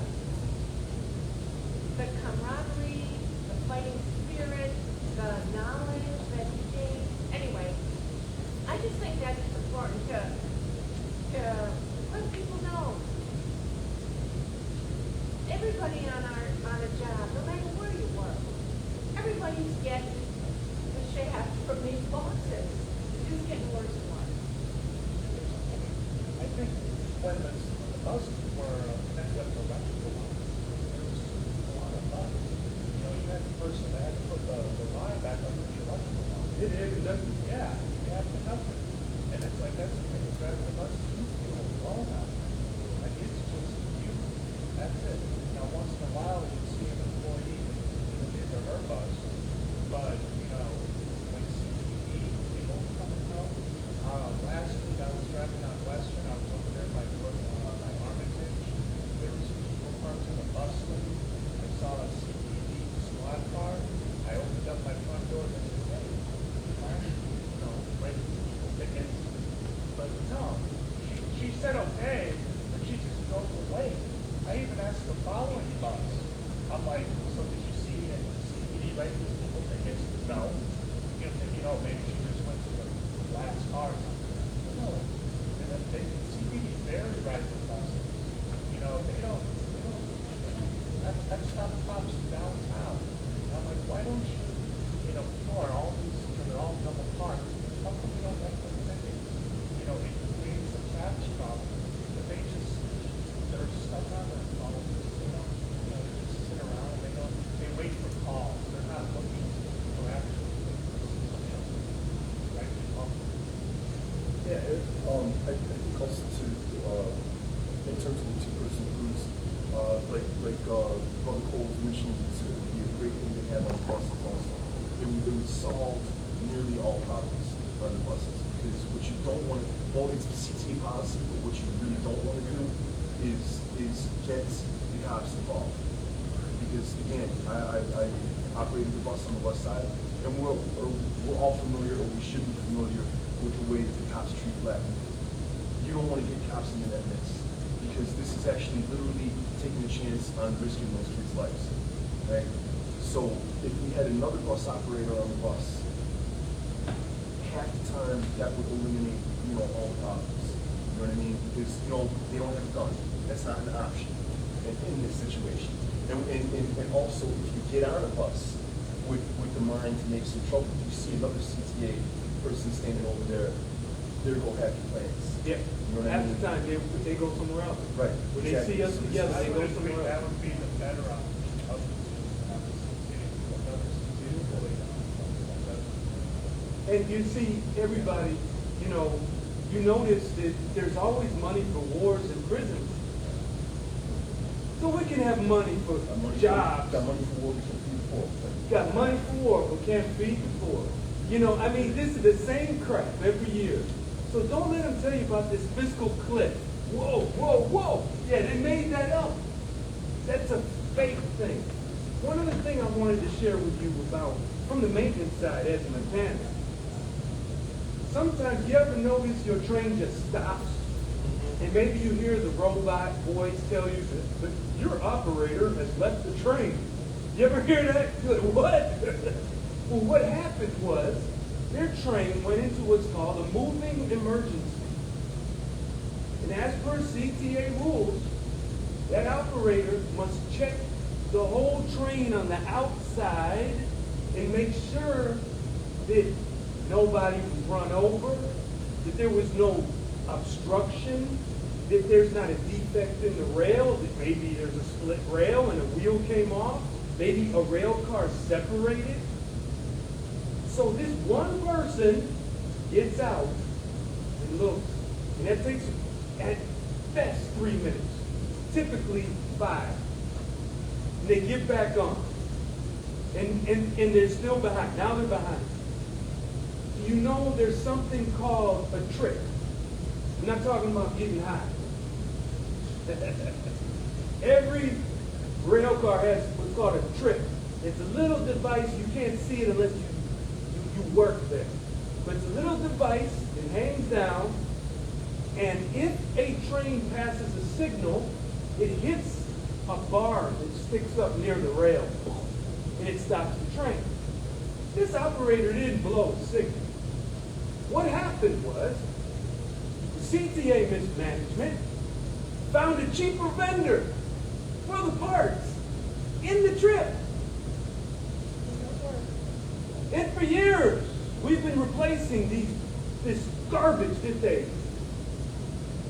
camaraderie, the fighting spirit, the knowledge that he gained. Anyway, I just think that's important to let people know. Everybody on a job, no matter where you work, everybody's getting the shaft from these bosses. It's just getting worse and worse. I think when the buses were connected up to electrical lines, there was a lot of bugs. You had the person that had to put the line back under the electrical line. It doesn't. Yeah, you have to nothing. And it's like, that's the thing, the driver of the bus, blown out. Like, it's just you. That's it. Now, once in a while, you see an employee in his or her bus, but, when CTE people come and go, last week I was driving on Western, I was over there by Armitage. There was people parked in the bus lane. I saw a CTE squad car. I opened up my front door and I said, hey, right, people tickets. But no, she said okay, but she just goes away. I even asked the following bus. I'm like, so did you see it? CTE write these people tickets? No. Thinking, maybe she just went to the last car. No. And then CTE very right with buses. They don't. That stop cops downtown. I'm like, I think also to, in terms of the two-person crews, like Brother Cole mentioned, to be a great thing to have on buses also. It would solve nearly all problems on the buses. Because what you don't want to, well, it's CTA policy, but what you really don't want to do is get the cops involved. Because again, I operated the bus on the west side, and we're all familiar, or we should be familiar with the way that the cops treat black people. You don't want to get cops into that mess, because this is actually literally taking a chance on risking those kids' lives, right? So if we had another bus operator on the bus, half the time that would eliminate, all the problems. You know what I mean? Because, they don't have a gun. That's not an option in this situation. And also, if you get on a bus with the mind to make some trouble, you see another CTA person standing over there, they're going to have plans. Yeah. You know what I Half mean? the time, they go somewhere else. Right. When Exactly. they see us together, I they would go agree somewhere that else. would be the better option of the another employee. And you see everybody, you notice that there's always money for wars and prisons. So we can have money for jobs. Got money for war, we can feed the poor. Got money for war, but can't feed the poor. This is the same crap every year. So don't let them tell you about this fiscal cliff. Whoa, whoa, whoa. Yeah, they made that up. That's a fake thing. One other thing I wanted to share with you about, from the maintenance side as a mechanic. Sometimes you ever notice your train just stops, and maybe you hear the robot voice tell you that, but your operator has left the train. You ever hear that? You're like, what? Well, what happened was their train went into what's called a moving emergency. And as per CTA rules, that operator must check the whole train on the outside and make sure that nobody was run over, that there was no obstruction, that there's not a defect in the rail, that maybe there's a split rail and a wheel came off, maybe a rail car separated. So this one person gets out and looks, and that takes at best 3 minutes, typically 5. And they get back on. And they're still behind. Now they're behind. There's something called a trick. I'm not talking about getting high. Every rail car has what's called a trick. It's a little device, you can't see it unless you work there. But it's a little device, it hangs down, and if a train passes a signal, it hits a bar that sticks up near the rail, and it stops the train. This operator didn't blow a signal. What happened was, the CTA mismanagement found a cheaper vendor for the parts in the trip. And for years, we've been replacing this garbage that they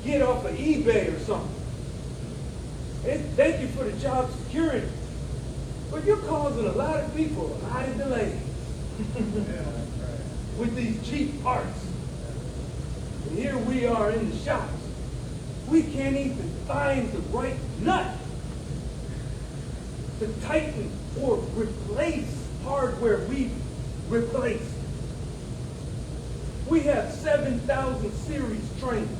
get off of eBay or something. And thank you for the job security. But you're causing a lot of people a lot of delays with these cheap parts. And here we are in the shops. We can't even find the right nut to tighten or replace hardware we've replaced. We have 7,000 series trains,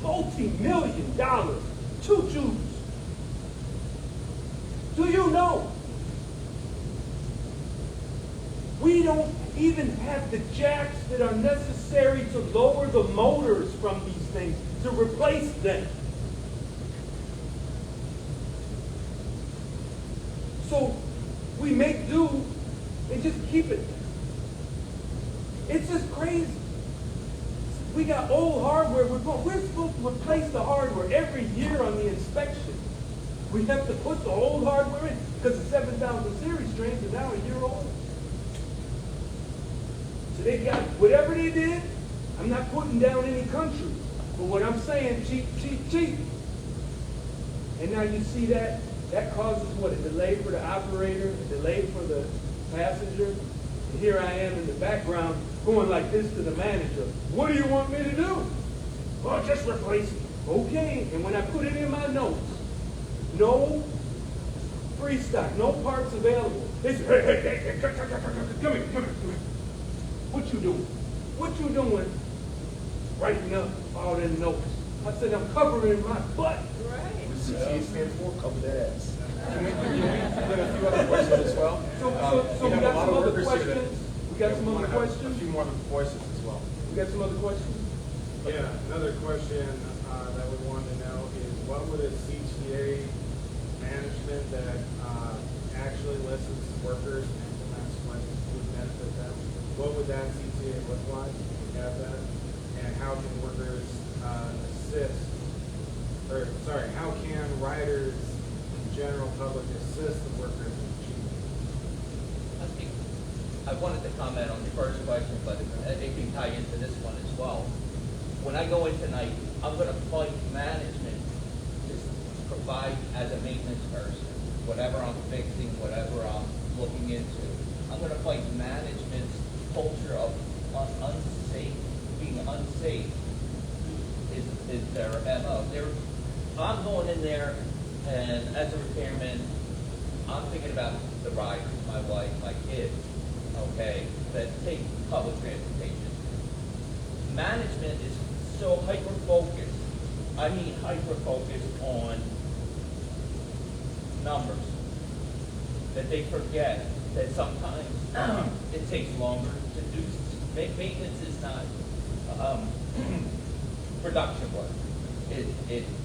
multi-million-dollar choo-choos. Do you know? We don't even have the jacks that are necessary to lower the motors from these things to replace them. So we make do and just keep it. It's just crazy. We got old hardware. We're supposed to replace the hardware every year on the inspection. We have to put the old hardware in because the 7,000 series trains are now a year old. So they got whatever they did. I'm not putting down any country, but what I'm saying, cheap, cheap, cheap. And now you see that causes what? A delay for the operator, a delay for the passenger. And here I am in the background going like this to the manager. What do you want me to do? well, just replace it. Okay, and when I put it in my notes, no free stock, no parts available. They say, hey, come here. What you doing? What you doing? Writing up all them notes. I said, I'm covering my butt. Right. CTA stands for cover that ass. Can we bring a few other questions as well? So we have a got lot some of other workers here that- questions? We got some other A questions? few more voices as well. We got some other questions? Yeah, another question that we wanted to know is what would a CTA management that actually listens to workers and implements what would benefit them? What would that CTA look like? Do we have that? And how can workers how can riders and general public assist the workers in achieving? I wanted to comment on your first question, but it can tie into this one as well. When I go in tonight, I'm going to fight management to provide as a maintenance person, whatever I'm fixing, whatever I'm looking into. I'm going to fight management's culture of being unsafe is their MO. I'm going in there, and as a repairman, I'm thinking about the riders, my wife, my kids, okay, that take public transportation. Management is so hyper-focused, hyper-focused on numbers, that they forget that sometimes it takes longer to do. Maintenance is not production work.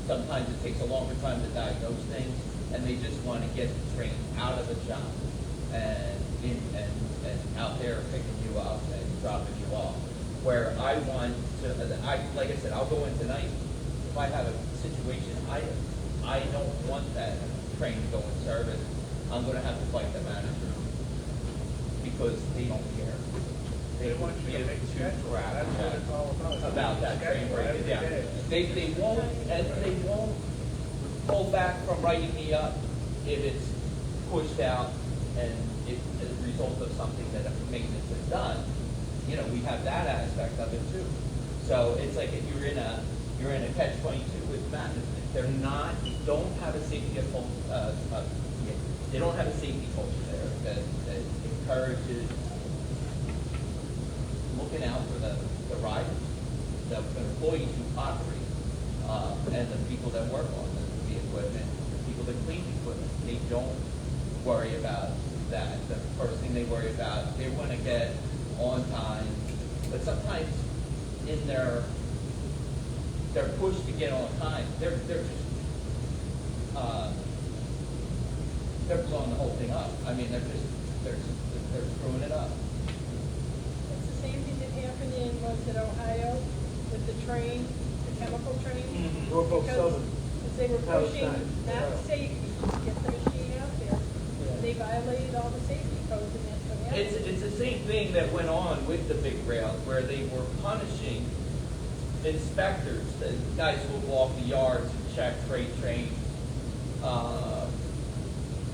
Sometimes it takes a longer time to diagnose things, and they just want to get the train out of the shop and out there picking you up and dropping you off. Where I want to, like I said, I'll go in tonight. If I have a situation, I don't want that train to go in service. I'm going to have to fight the manager because they don't care. They want you to make a schedule. That's what it's all about. That train Schedule breaking every down. day. They won't pull back from writing me up if it's pushed out and it's a result of something that a maintenance has done. You know, we have that aspect of it too. So it's like if you're in a catch-22 with management. Don't have a safety they don't have a safety culture there that encourages looking out for the riders, the employees who operate, and the people that work on the equipment, the people that clean the equipment. They don't worry about that. The first thing they worry about, they want to get on time, but sometimes in their push to get on time, they're just they're blowing the whole thing up. I mean, they're screwing it up. It's the same thing that happened in, was it Ohio, with the train, the chemical train? Norfolk Because Southern. they were pushing Palestine. not safety, to get the machine out there. They violated all the safety codes and that's what happened. It's the same thing that went on with the big rail, where they were punishing inspectors, the guys who would walk the yards and check freight trains.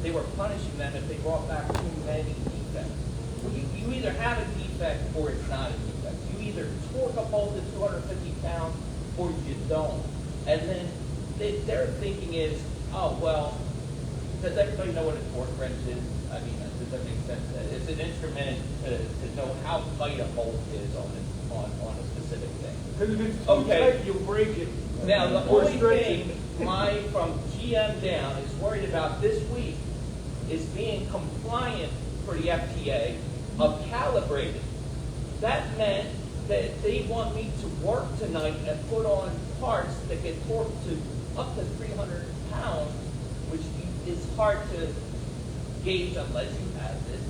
They were punishing them if they brought back too many defects. Well, you either have a defect or it's not a defect. You either torque a bolt at 250 pounds or you don't. And then their thinking is, oh, well, does everybody know what a torque wrench is? I mean, does that make sense? It's an instrument to know how tight a bolt is on a specific thing. Because if it's too Okay. tight, you'll break it. Now, the Or only stretch thing it. from GM down is worried about this week is being compliant for the FTA of calibrated. That meant that they want me to work tonight and put on parts that get torqued to up to 300 pounds, which is hard to gauge unless you have this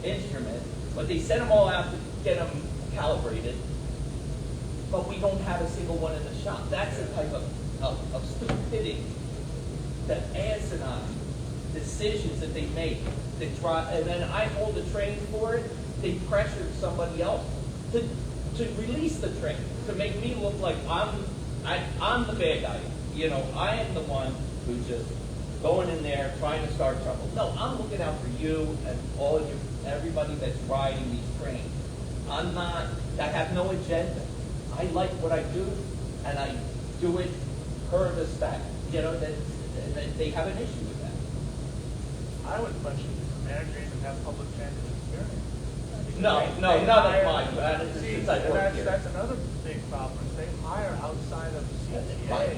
instrument. But they sent them all out to get them calibrated, but we don't have a single one in the shop. That's the type of stupidity, the asinine decisions that they make. They try, and then I hold the train for it. They pressured somebody else to release the train, to make me look like I'm the bad guy. You know, I am the one who's just going in there trying to start trouble. No, I'm looking out for you and all of you, everybody that's riding these trains. I have no agenda. I like what I do, and I do it per the spec, you know, that they have an issue with that. I would question if manager even have public transit experience. No, They none hire- of mine, See, since I've and worked here. that's another big problem, is they hire outside of CTA.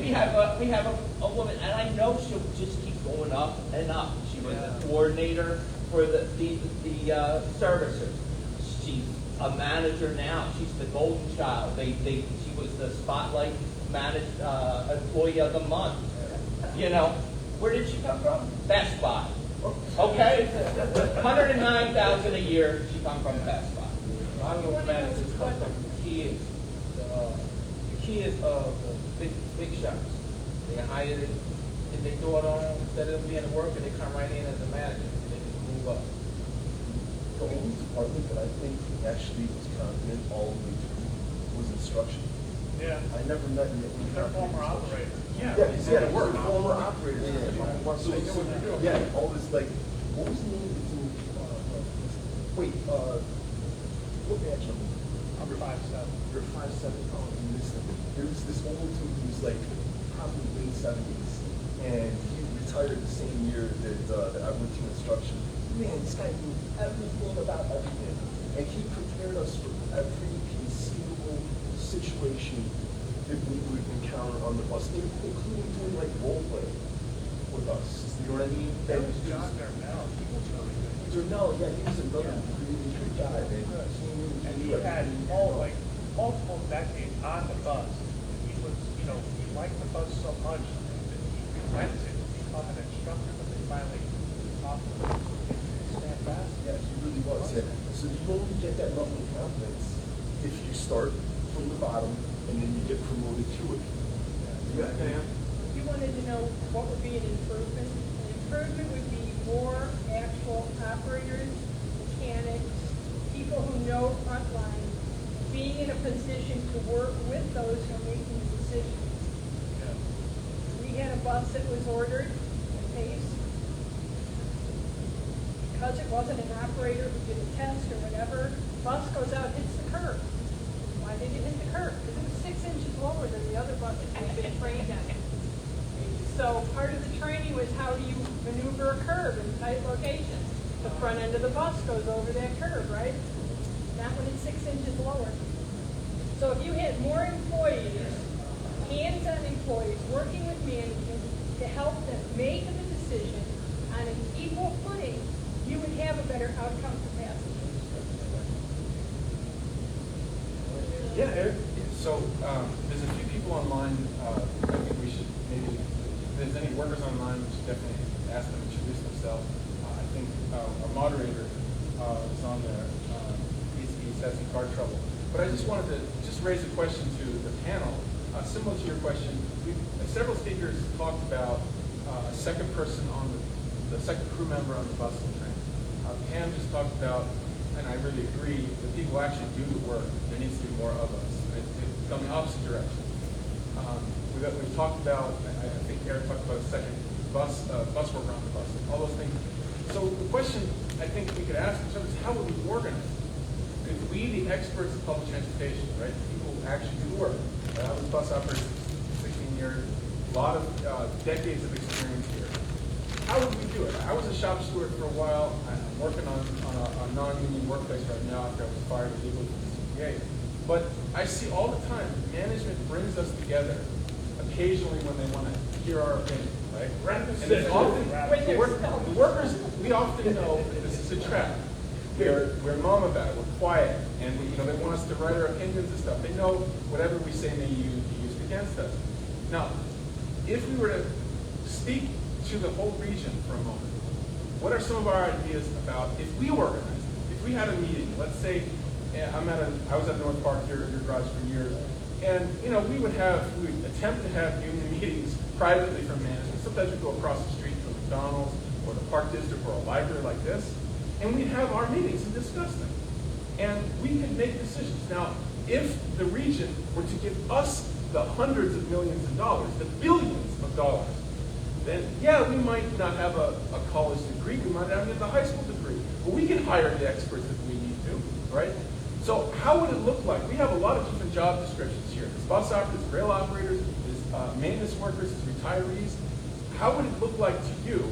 We have a woman, and I know she'll just keep going up and up. She was the coordinator for the servicers. She's a manager now. She's the golden child. She was the spotlight managed employee of the month. You know, where did she come from? Best Buy. Okay, $109,000 a year. She come from Best Buy. A lot of those managers come from the kids, of the big shops. They hire it, if they throw it on, instead of them being a worker, they come right in as a manager, and they just move up. The only department that I think actually was competent all the way through was instruction. Yeah, I never met any. they're former operators. Yeah, former operators. Yeah, all this like, what was the name of the team? Wait, what batch number? I'm 5'7". You're 5'7". Oh, you missed it. There was this old dude who was like probably late 70s, and he retired the same year that I went to instruction. Man, this guy knew everything about everything, and he prepared us for every conceivable situation that we would encounter on the bus, including doing like role play with us. You know what I mean? There was John Darnell, he was really good. No, yeah, he was another really good guy, man. And he had multiple decades on the bus. He was, you know, he liked the bus so much that he relented to become an instructor, but they finally taught him to stand fast. Yeah, he really was. Yeah. So you only get that level of confidence if you start from the bottom and then you get promoted to it. Yeah, man. You wanted to know what would be an improvement? An improvement would be more actual operators, mechanics, people who know frontline, being in a position to work with those who are making the decisions. We had a bus that was ordered in Pace. Because it wasn't an operator who did a test or whatever, bus goes out, hits the curb. Why did it hit the curb? Because it was 6 inches lower than the other bus that we've been trained on. So part of the training was how do you maneuver a curb in tight locations. The front end of the bus goes over that curb, right? Not when it's 6 inches lower. So if you had more employees, hands-on employees, working with management to help them make the decision on an equal footing, you would have a better outcome for passengers. Yeah, Eric. So there's a few people online. I think we should maybe, if there's any workers online, we should definitely ask them to introduce themselves. I think our moderator is on there. He's had some car trouble. But I just wanted to just raise a question to the panel, similar to your question. Several speakers talked about a second person on the second crew member on the bus and train. Pam just talked about, and I really agree, that people actually do the work. There needs to be more of us. It's gone the opposite direction. We've talked about, I think Eric talked about a second bus worker on the bus, all those things. So the question I think we could ask ourselves is how would we organize? If we, the experts in public transportation, right, people who actually do the work, I was a bus operator for 16 years, a lot of decades of experience here. How would we do it? I was a shop steward for a while. I'm working on a non-union workplace right now after I was fired illegally from the CTA. But I see all the time, management brings us together occasionally when they want to hear our opinion, right? And it's often, the workers, we often know that this is a trap. We're mum about it, we're quiet, and they want us to write our opinions and stuff. They know whatever we say may be used against us. Now, if we were to speak to the whole region for a moment, what are some of our ideas about if we organized it? If we had a meeting, let's say I was at North Park, your garage for years, and we would attempt to have union meetings privately from management. Sometimes we'd go across the street to McDonald's or the Park District or a library like this, and we'd have our meetings and discuss them. And we could make decisions. Now, if the region were to give us the hundreds of millions of dollars, the billions of dollars, then yeah, we might not have a college degree, we might not have a high school degree, but we can hire the experts if we need to, right? So how would it look like? We have a lot of different job descriptions here. There's bus operators, rail operators, there's maintenance workers, there's retirees. How would it look like to you,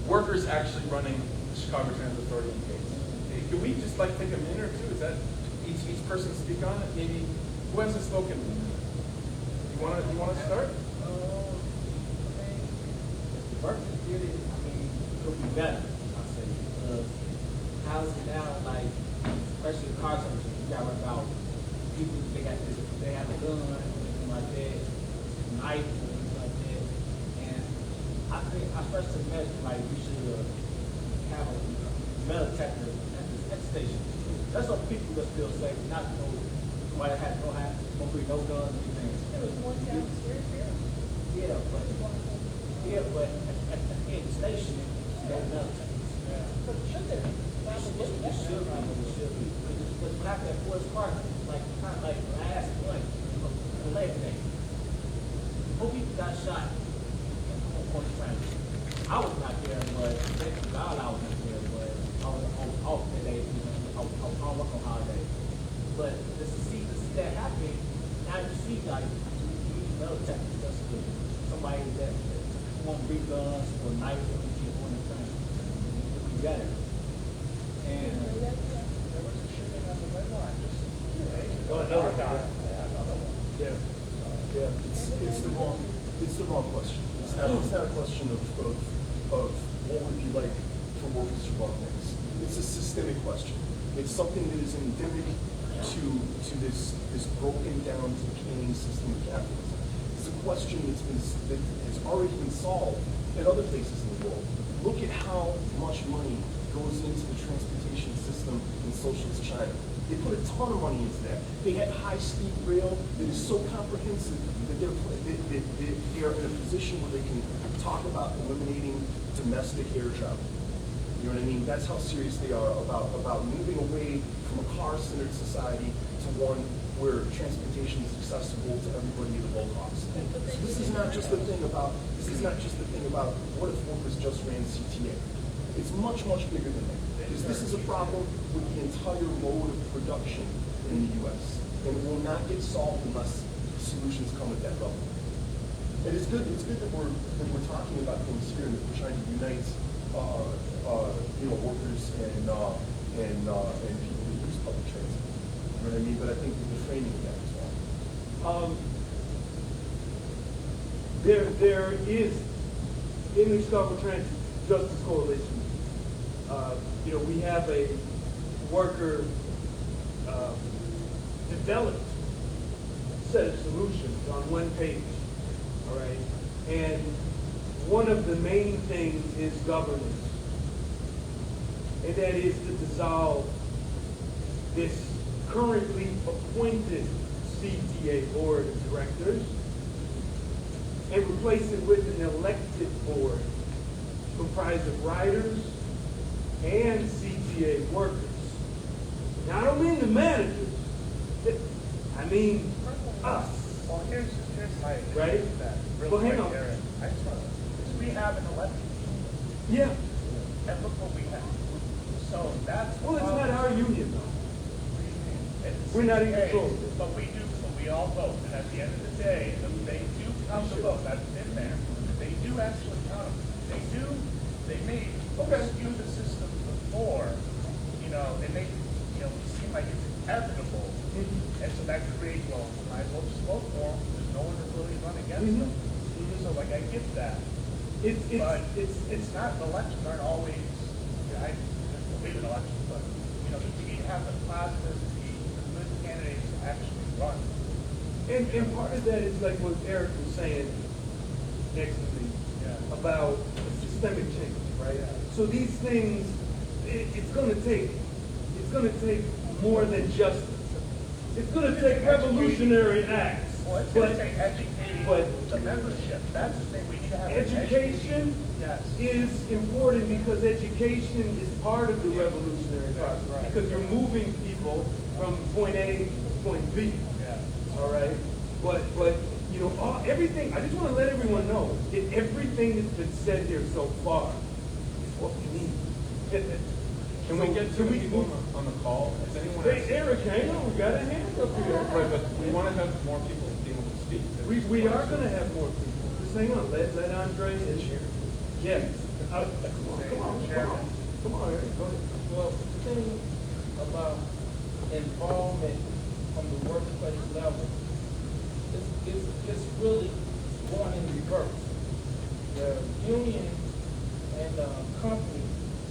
workers actually running the Chicago Transit Authority in case? Can we just like take a minute or two? Is that each person speak on it? Maybe who hasn't spoken? You want to start? Workers really, I mean, could be better, I say, because housing now, like, especially the car service, you got about people, they have a gun or anything like that, knife or anything like that, and I think, I especially imagine, like, we should have a metal detector at the station. That's what people just feel safe, not to know somebody had no hat, no guns, anything. There's one downstairs here. Yeah, but at the station, they have metal detectors. But should there? It should be. But what happened at Forest Park, like, kind of like last month, on Labor Day, 4 people got shot on the train. I was not there, but thank God I was not there, but I was off that day, I was working on holiday. But to see that happen, now you see, like, you need metal detectors just to somebody that won't bring guns or knives or anything on the train. It would be better. And There was a shooting on the red line just another guy. Yeah, it's the wrong question. It's not a question of what would be like for workers to run things. It's a systemic question. It's something that is endemic to this broken down, decaying system of capitalism. It's a question that has already been solved in other places in the world. Look at how much money goes into the transportation system in socialist China. They put a ton of money into that. They have high-speed rail that is so comprehensive that they are in a position where they can talk about eliminating domestic air travel. You know what I mean? That's how serious they are about moving away from a car-centered society to one where transportation is accessible to everybody at a low cost. So this is not just the thing about what if workers just ran CTA. It's much, much bigger than that. Because this is a problem with the entire mode of production in the U.S. And it will not get solved unless solutions come at that level. And it's good that we're talking about things here and that we're trying to unite workers and people who use public transit. You know what I mean? But I think that the framing of that is wrong. There is in the Chicago Transit Justice Coalition. We have a worker developed set of solutions on one page. All right, and one of the main things is governance, and that is to dissolve this currently appointed CTA board of directors and replace it with an elected board comprised of riders and CTA workers. Now, I don't mean the managers. I mean us. Well, here's my issue Right? with that. Real Well, hang quick, on. Aaron. I just want to, we have an election, Yeah. and look what we have. So that's. Well, it's not our union, though. It's We're not in CTA, control. But we all vote, and at the end of the day, they do count the vote, that's in there. They do actually count them. They may skew the system before, and they, seem like it's inevitable. And so that creates, well, we might as well just vote for them, there's no one to really run against them. So like, I get that. But it's not, elections aren't always, I believe in elections, but, you need to have the positive, the good candidates to actually run. And part of that is like what Eric was saying next to me about systemic change, right? So these things, it's going to take more than justice. It's going to take revolutionary acts. Well, it's going to take educating the membership. That's the thing we need to have. Education Yes. is important because education is part of the revolutionary process. Right. Because you're moving people from point A to point B. Yeah. All right, but everything. I just want to let everyone know that everything that's been said here so far is what we need. And Can we get two people on the call? Is anyone Hey, else? Eric, hang on, we got a hand up here. Right, but we want to have more people be able to speak. We are gonna have more people. Just hang on, let Andre and Sharon. Yes. Come on, Eric, go ahead. Well, the thing about involvement from the workplace level is really going in reverse. The union and the company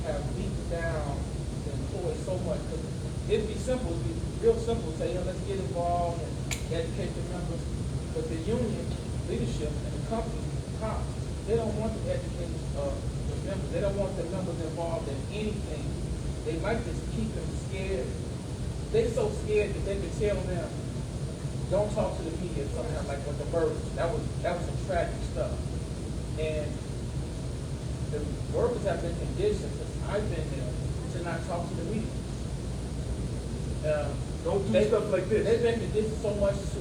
have beat down the employees so much. 'Cause it'd be simple, it'd be real simple to say, let's get involved and educate the members. But the union leadership and the company, cops, they don't want to educate the members. They don't want the members involved in anything. They like to keep them scared. They're so scared that they can tell them, don't talk to the media sometimes, like with the birds. That was some tragic stuff. And the workers have been conditioned, since I've been there, to not talk to the media. Don't do stuff like this. They've been conditioned so much to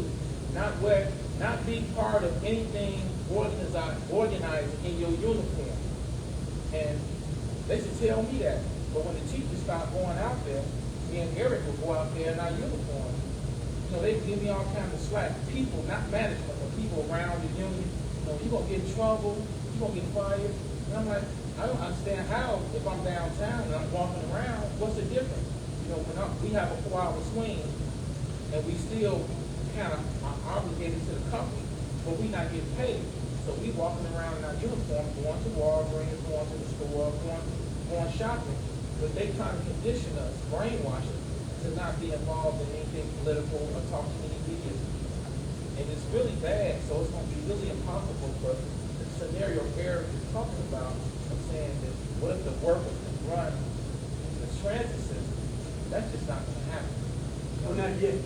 not be part of anything organized in your uniform. And they should tell me that. But when the teachers start going out there, me and Eric will go out there in our uniform. You know, they give me all kinds of slack. People, not management, but people around the union. You know, you're going to get in trouble. You're going to get fired. And I'm like, I don't understand how, if I'm downtown and I'm walking around, what's the difference? You know, we have a 4-hour swing, and we still kind of are obligated to the company, but we're not getting paid. So we walking around in our uniform, going to Walgreens, going to the store, going shopping. But they trying to condition us, brainwash us, to not be involved in anything political or talk to any media. And it's really bad, so it's going to be really impossible for the scenario Eric is talking about, of saying that what if the workers can run the transit system? That's just not going to happen. No, not yet.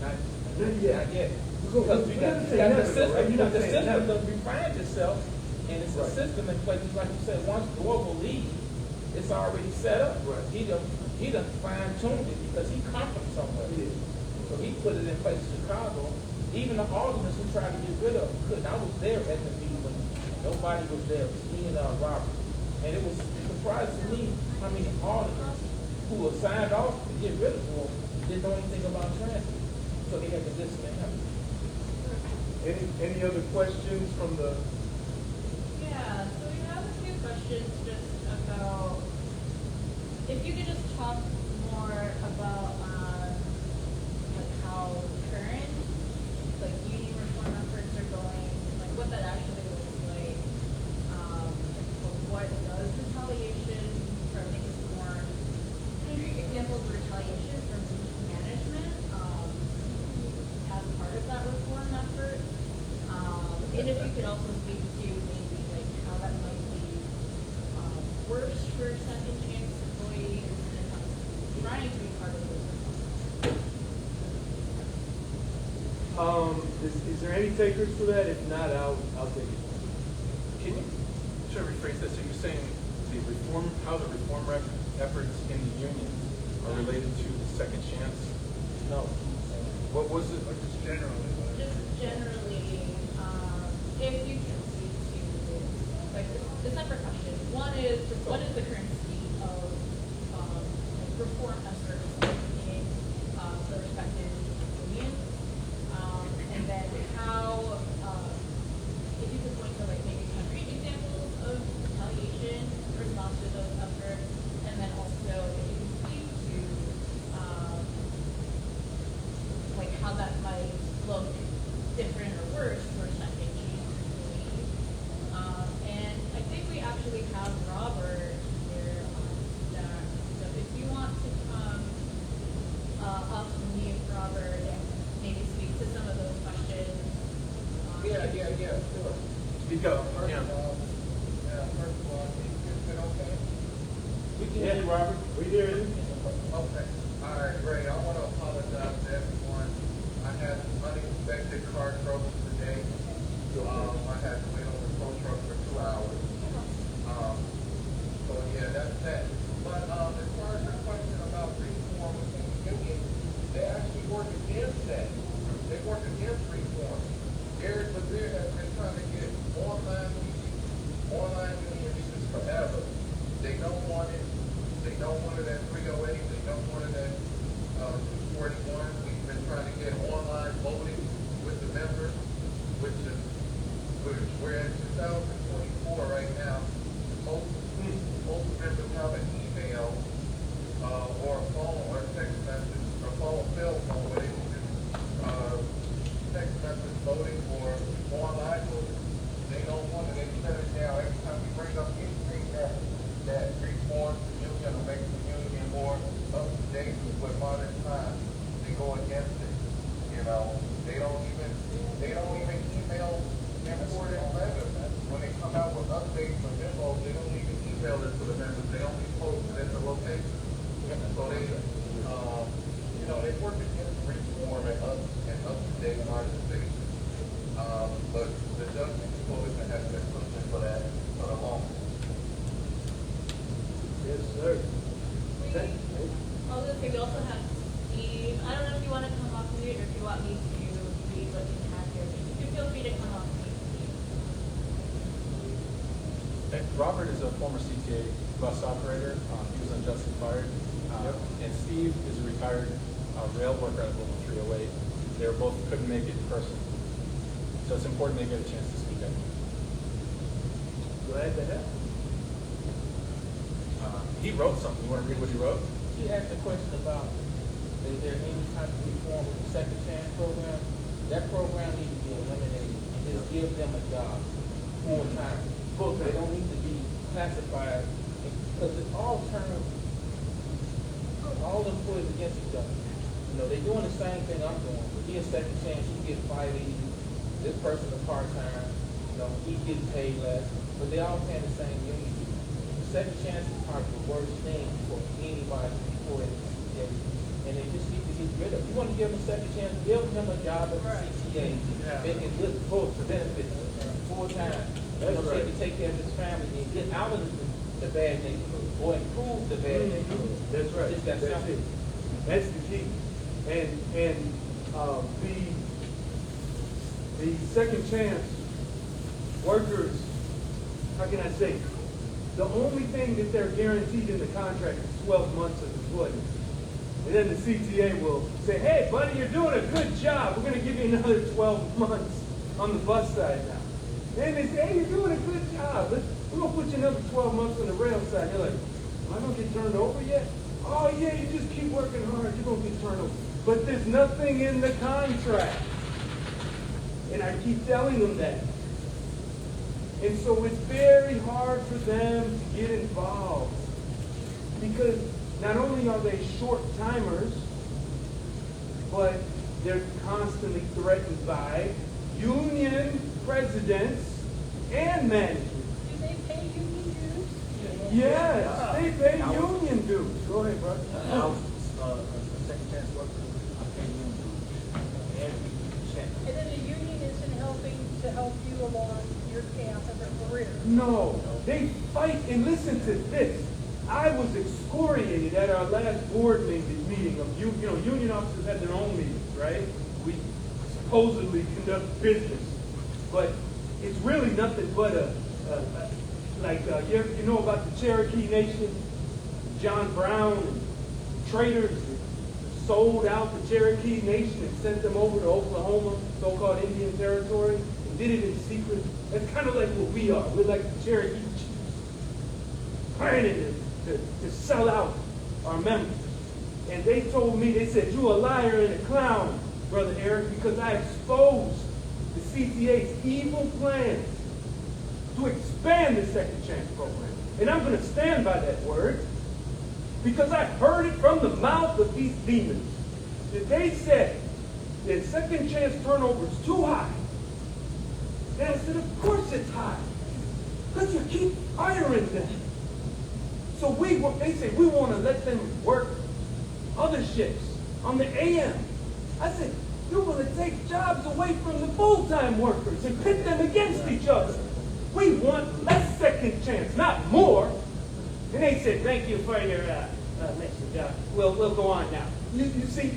Not yet. yet. Because Because you got the system, the system to refine itself, and it's a system in place, just like you said, once Global leaves, it's already set up. Right. He done fine-tuned it because he come from somewhere. Yeah. So he put it in place in Chicago. Even the aldermen who tried to get rid of him couldn't. I was there at the meeting when nobody was there. It was me and Robert. And it was surprising to me how many aldermen who were signed off to get rid of him didn't know anything about transit. So they had to listen to him. Any other questions from the? Yeah, so we have a few questions just about, if you could just talk more about like how current like union reform efforts are going, like what that actually looks like, what does retaliation, or maybe some more concrete examples of retaliation from management as part of that reform effort. And if you could also speak to maybe like how that might be worse for second chance employees and trying to be part of those reforms. Is there any takers for that? If not, I'll take it. Can you sort of rephrase that? So you're saying how the reform efforts in the union are related to the second chance? No. What was it? Just generally. Just generally, if you can speak to like the separate question. One is just what is the current state of like reform efforts in the respective unions, and then how if you could point to like maybe concrete examples of retaliation in response to those efforts, and then also if you can speak to like how that might look different or worse for second chance employees. And I think we actually have Robert here on staff. So if you want to come up and meet Robert and maybe speak to some of those questions. Yeah, sure. Speak up. Yeah. First of all, is it okay? We can hear you, Robert. We hear you. Okay. All right, great. I want to apologize to everyone. I had unexpected car trouble today. I had to wait on the tow truck for 2 hours. So yeah, that's that. But as far as your question about reform within the union, they actually work against that. They work against reform. Eric Levere has been trying to get online union leaders forever. They don't want it. They don't want it as adjustment employees that have been put in for that for the long. Yes, sir. I was gonna say, we also have Steve. I don't know if you want to come off mute or if you want me to read what you have here. You can feel free to come off mute. Robert is a former CTA bus operator. He was unjustly fired. And Steve is a retired rail worker at Local 308. They were both couldn't make it in person. So it's important they get a chance to speak up. Glad to have. He wrote something. You want to read what he wrote? She asked a question about, is there any type of reform with the second chance program? That program needs to be eliminated and just give them a job full time. They don't need to be classified because it all turns all employees against each other. You know, they're doing the same thing I'm doing. But he a second chance, you get 580. This person a part time. You know, he gets paid less, but they all paying the same union. Second chance is probably the worst thing for anybody before it. And they just need to get rid of it. You want to give them a second chance, give them a job at the CTA, making good full benefits, full time. You know, so he can take care of his family and get out of the bad neighborhood or improve the bad neighborhood. That's right. Just that That's simple. it. That's the key. And the second chance workers, how can I say, the only thing that they're guaranteed in the contract is 12 months of employment. And then the CTA will say, hey, buddy, you're doing a good job. We're going to give you another 12 months on the bus side now. Then they say, hey, you're doing a good job. We're going to put you another 12 months on the rail side. You're like, am I going to get turned over yet? Oh, yeah, you just keep working hard. You're going to get turned over. But there's nothing in the contract. And I keep telling them that. And so it's very hard for them to get involved because not only are they short-timers, but they're constantly threatened by union presidents and management. Do they pay union dues? Yes, they pay union dues. Go ahead, brother. I was a second chance worker. I paid union dues every check. And then the union isn't helping to help you along your path of a career. No, they fight, and listen to this. I was excoriated at our last board meeting of union officers had their own meetings, right? We supposedly conduct business, but it's really nothing but you know about the Cherokee Nation, John Brown and traders that sold out the Cherokee Nation and sent them over to Oklahoma, so-called Indian Territory, and did it in secret. That's kind of like what we are. We're like the Cherokee Chiefs, planning to sell out our members. And they told me, they said, you're a liar and a clown, Brother Eric, because I exposed the CTA's evil plans to expand the second chance program. And I'm going to stand by that word because I heard it from the mouth of these demons. That they said that second chance turnover is too high. And I said, of course it's high. Because you keep hiring them. So they say we want to let them work other shifts on the AM. I said, you're going to take jobs away from the full-time workers and pit them against each other. We want less second chance, not more. And they said, thank you for your next job. We'll go on now. You see,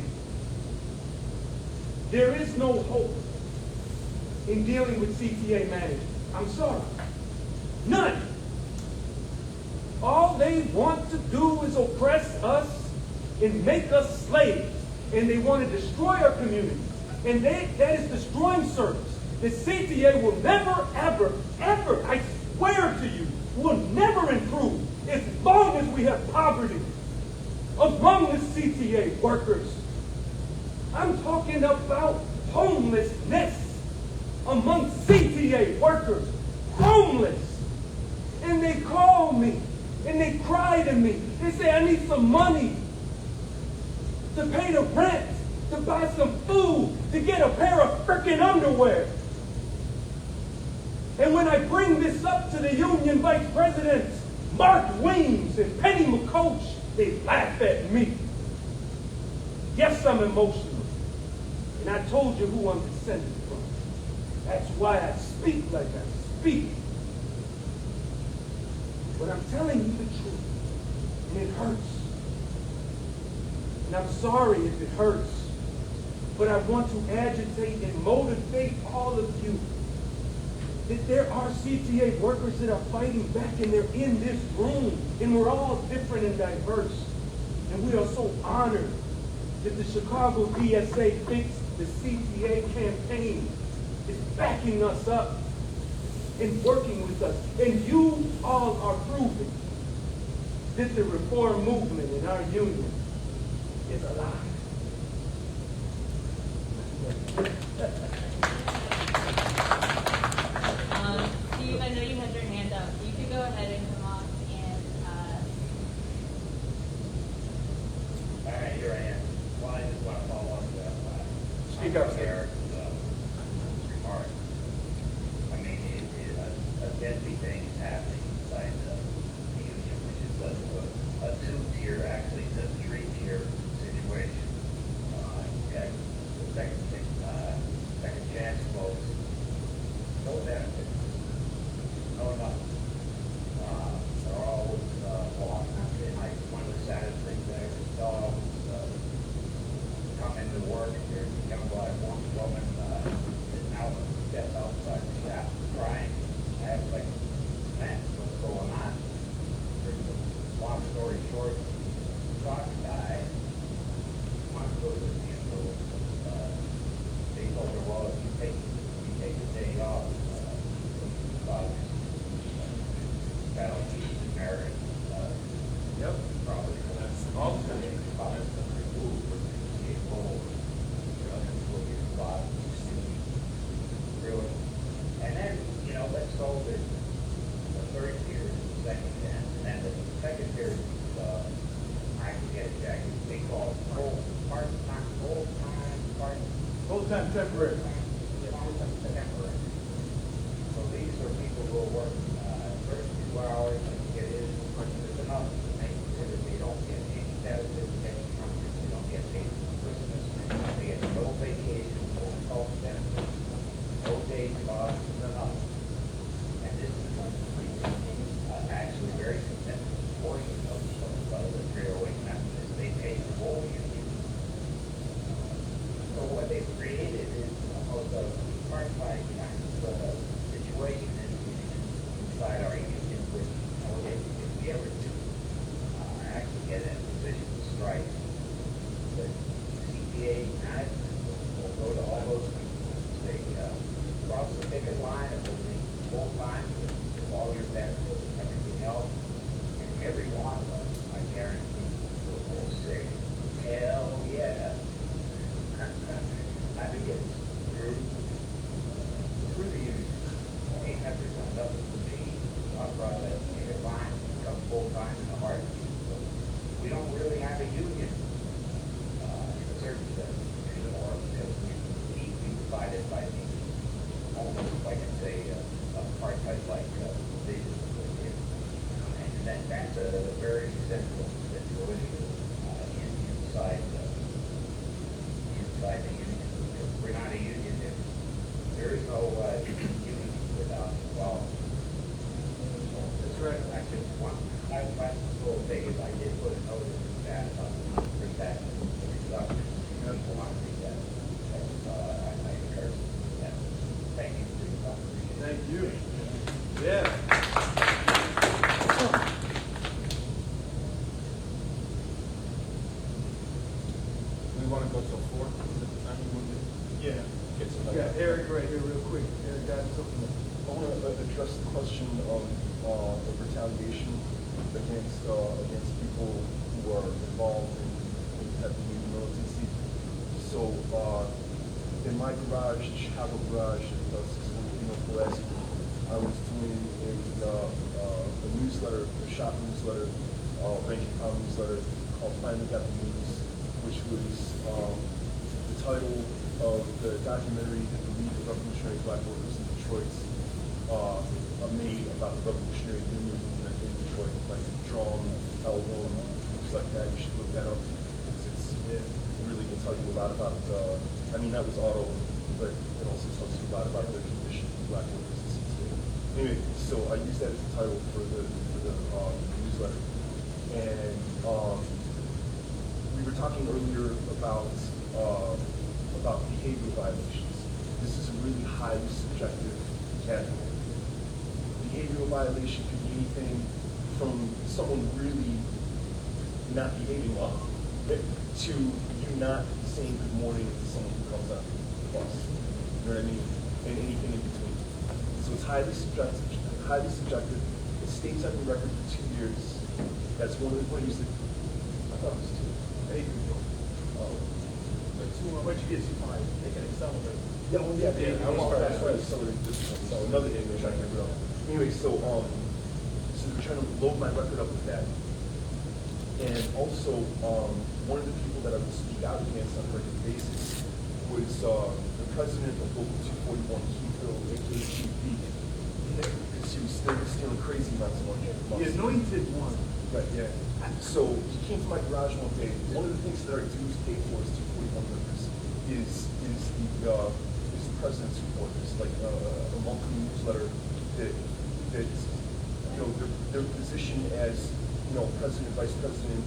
there is no hope in dealing with CTA management. I'm sorry. None. All they want to do is oppress us and make us slaves. And they want to destroy our community. And that is destroying service. The CTA will never, ever, ever, I swear to you, will never improve as long as we have poverty among the CTA workers. I'm talking about homelessness among CTA workers. Homeless. And they call me and they cry to me. They say, I need some money to pay the rent, to buy some food, to get a pair of frickin' underwear. And when I bring this up to the union vice presidents, Mark Weems and Penny McCoach, they laugh at me. Yes, I'm emotional. And I told you who I'm descended from. That's why I speak like I speak. But I'm telling you the truth, and it hurts. And I'm sorry if it hurts, but I want to agitate and motivate all of you that there are CTA workers that are fighting back, and they're in this room, and we're all different and diverse. And we are so honored that the Chicago DSA Fix the CTA campaign is backing us up and working with us. And you all are proving that the reform movement in our union is alive. Steve, I know you had your hand up. You can go ahead and come up and, All right, here I am. Well, I just want to follow up with Speak up, sir. Eric's remark. I mean, a deadly thing is happening inside the union, which is a two-tier, actually, it's a three-tier situation. You got the second chance folks, no benefit, no nothing. They're all lost. And like one of the saddest things I ever saw was come into work, and there's a young black woman sitting out, steps outside the shop crying. I was like, man, what's going on? Long story short, truck guy wanted to go to the funeral. They told her, well, if you take the day off, that'll be married. Yep. Probably. That's all the time. Removed from the CTA role. Will be involved. Really. And then, let's go to the third tier, the second chance, and then the second tier, I can get it, Jack, they call it part-time, Full-time temporary. full-time temporary. So these are people who will work 32 hours and get in, there's enough to make sure that they don't get any benefits, they don't get paid for Christmas, they get no vacation, no health benefits, no days off, nothing. And this is actually very significant portion of the 308 members. They pay the whole union. So what they've created is almost a part-time kind of situation inside our union, which, if we ever do actually get in a position to strike, the CPA management will go to all those people, they cross the picket line, and will be full-time with all your benefits and everything else, and every one of us, I guarantee, will say, hell yeah. I've been getting screwed through the union. Ain't never done nothing for me. I brought that picket line, become full-time in a heartbeat. So we don't really have a union in a certain sense anymore, because we divided by the almost, like I say, apartheid like division. And that's a very central situation inside the union. Because we're not a union. There is no union without equality. That's right. Actually, I will say if I did put a note in that for that reduction, people want to see that. I encourage that. Thank you for your conversation. Thank you. Yeah. We want to go till 4. Is that the time you want to do? Yeah. Get We somebody. got Eric right here real quick. Eric got something. I want to address the question of retaliation against people who are involved in type of militancy. So in my garage, the Chicago garage, 640 North Pulaski, I was doing a newsletter, a shop newsletter, ranking pound newsletter called Finally Got the News, which was the title of the documentary that the League of Revolutionary Black Workers in Detroit made about the Revolutionary Union movement in Detroit, like drawn album, things like that. You should look that up. It's really tell you a lot about, that was auto, but it also tells you a lot about the condition of black workers in CTA. Anyway, so I use that as the title for the newsletter. And we were talking earlier about behavioral violations. This is a really highly subjective category. Behavioral violation can be anything from someone really not behaving well to you not saying good morning to someone who comes up the bus. You know what I mean? And anything in between. So it's highly subjective. It stays on the record for 2 years. That's one of the things that I thought it was 2. I hate to go. But two, what you get, they can accelerate. Yeah, well, yeah, that's right. So another thing they're trying to get rid of. Anyway, so they're trying to load my record up with that. And also, one of the people that I would speak out against on a regular basis was the president of Local 241, Keithville, aka Chief B. Because he was stealing crazy amounts of money. The anointed one. Right, yeah. So he came to my garage one day. One of the things that our dues pay for as 241 members is the president's report. It's like a monthly newsletter that their position as president, vice president,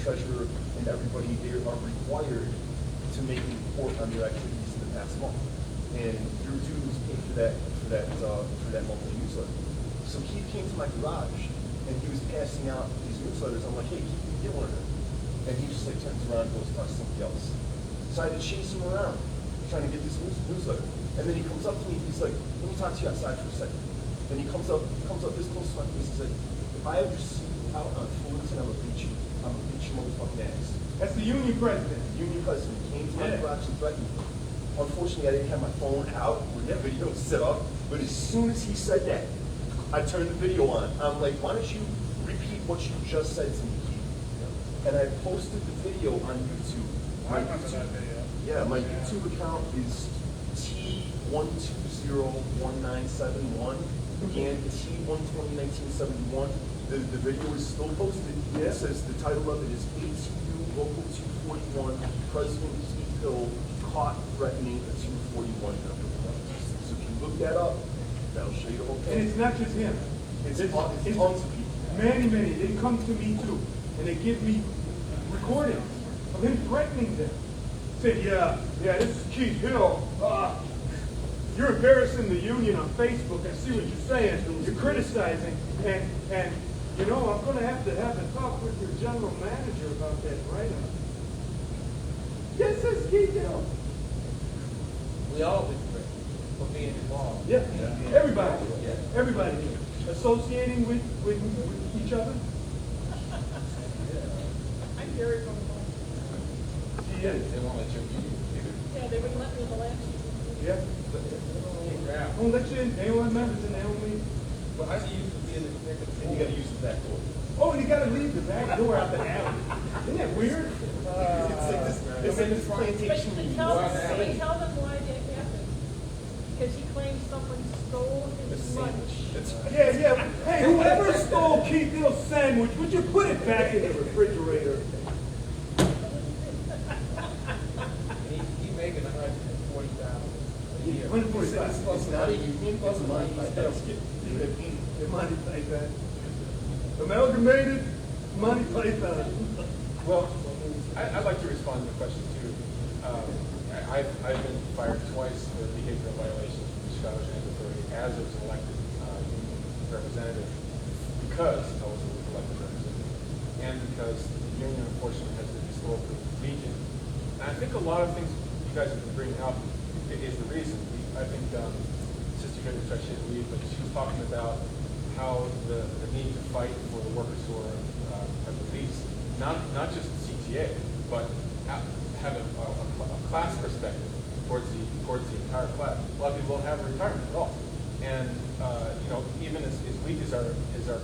treasurer, and everybody there are required to make a report on their activities in the past month. And your dues pay for that monthly newsletter. So Keith came to my garage and he was passing out these newsletters. I'm like, hey, Keith, you get one of them. And he just turns around and goes to talk to somebody else. So I had to chase him around, trying to get this newsletter. And then he comes up to me, he's like, let me talk to you outside for a second. Then he comes up this close to my face, he's like, if I ever see you out on Fullerton, I'm gonna beat you motherfucking ass. That's the union president. Union president came to my garage and threatened me. Unfortunately, I didn't have my phone out with that video set up, but as soon as he said that, I turned the video on. I'm like, why don't you repeat what you just said to me, Keith? And I posted the video on YouTube. I remember that video. Yeah, my YouTube account is T1201971 and T1201971. The video is still posted. Yeah. It says the title of it is ATU Local 241 President Keith Hill caught threatening a 241 member. So if you look that up, that'll show you the whole thing. And it's not just him. It's tons of people. Many. They come to me too, and they give me recordings of him threatening them. Say, yeah, this is Keith Hill. You're embarrassing the union on Facebook. I see what you're saying. You're criticizing, and I'm going to have a talk with your general manager about that write-up. Yes, it's Keith Hill. We all been threatened for being involved. Yeah, everybody associating with each other. I'm very vulnerable. She is. They won't let you use Yeah, they wouldn't let me in the last season. Yeah. Don't let you in. They don't let members in. They don't leave. But how do you use the executive? And you gotta use the back door. Oh, and you got to leave the back door out the alley. Isn't that weird? It's like this plantation. But tell them why that happened. Because he claims someone stole his lunch. Yeah. Hey, whoever stole Keith Hill's sandwich, would you put it back in the refrigerator? He's making $140,000 a year. 145. It's not a union, it's a money like that. Monty Python. Amalgamated Monty Python. Well, I'd like to respond to the question too. I've been fired twice for behavioral violations from the Chicago Transit Authority as an elected union representative because I was an elected representative and because the union unfortunately has been historically weakened. And I think a lot of things you guys have been bringing up is the reason. I think Sister Goodman tried to leave, but she was talking about how the need to fight for the workers who are released, not just the CTA, but have a class perspective towards the entire class. A lot of people don't have a retirement at all, and even as weak as our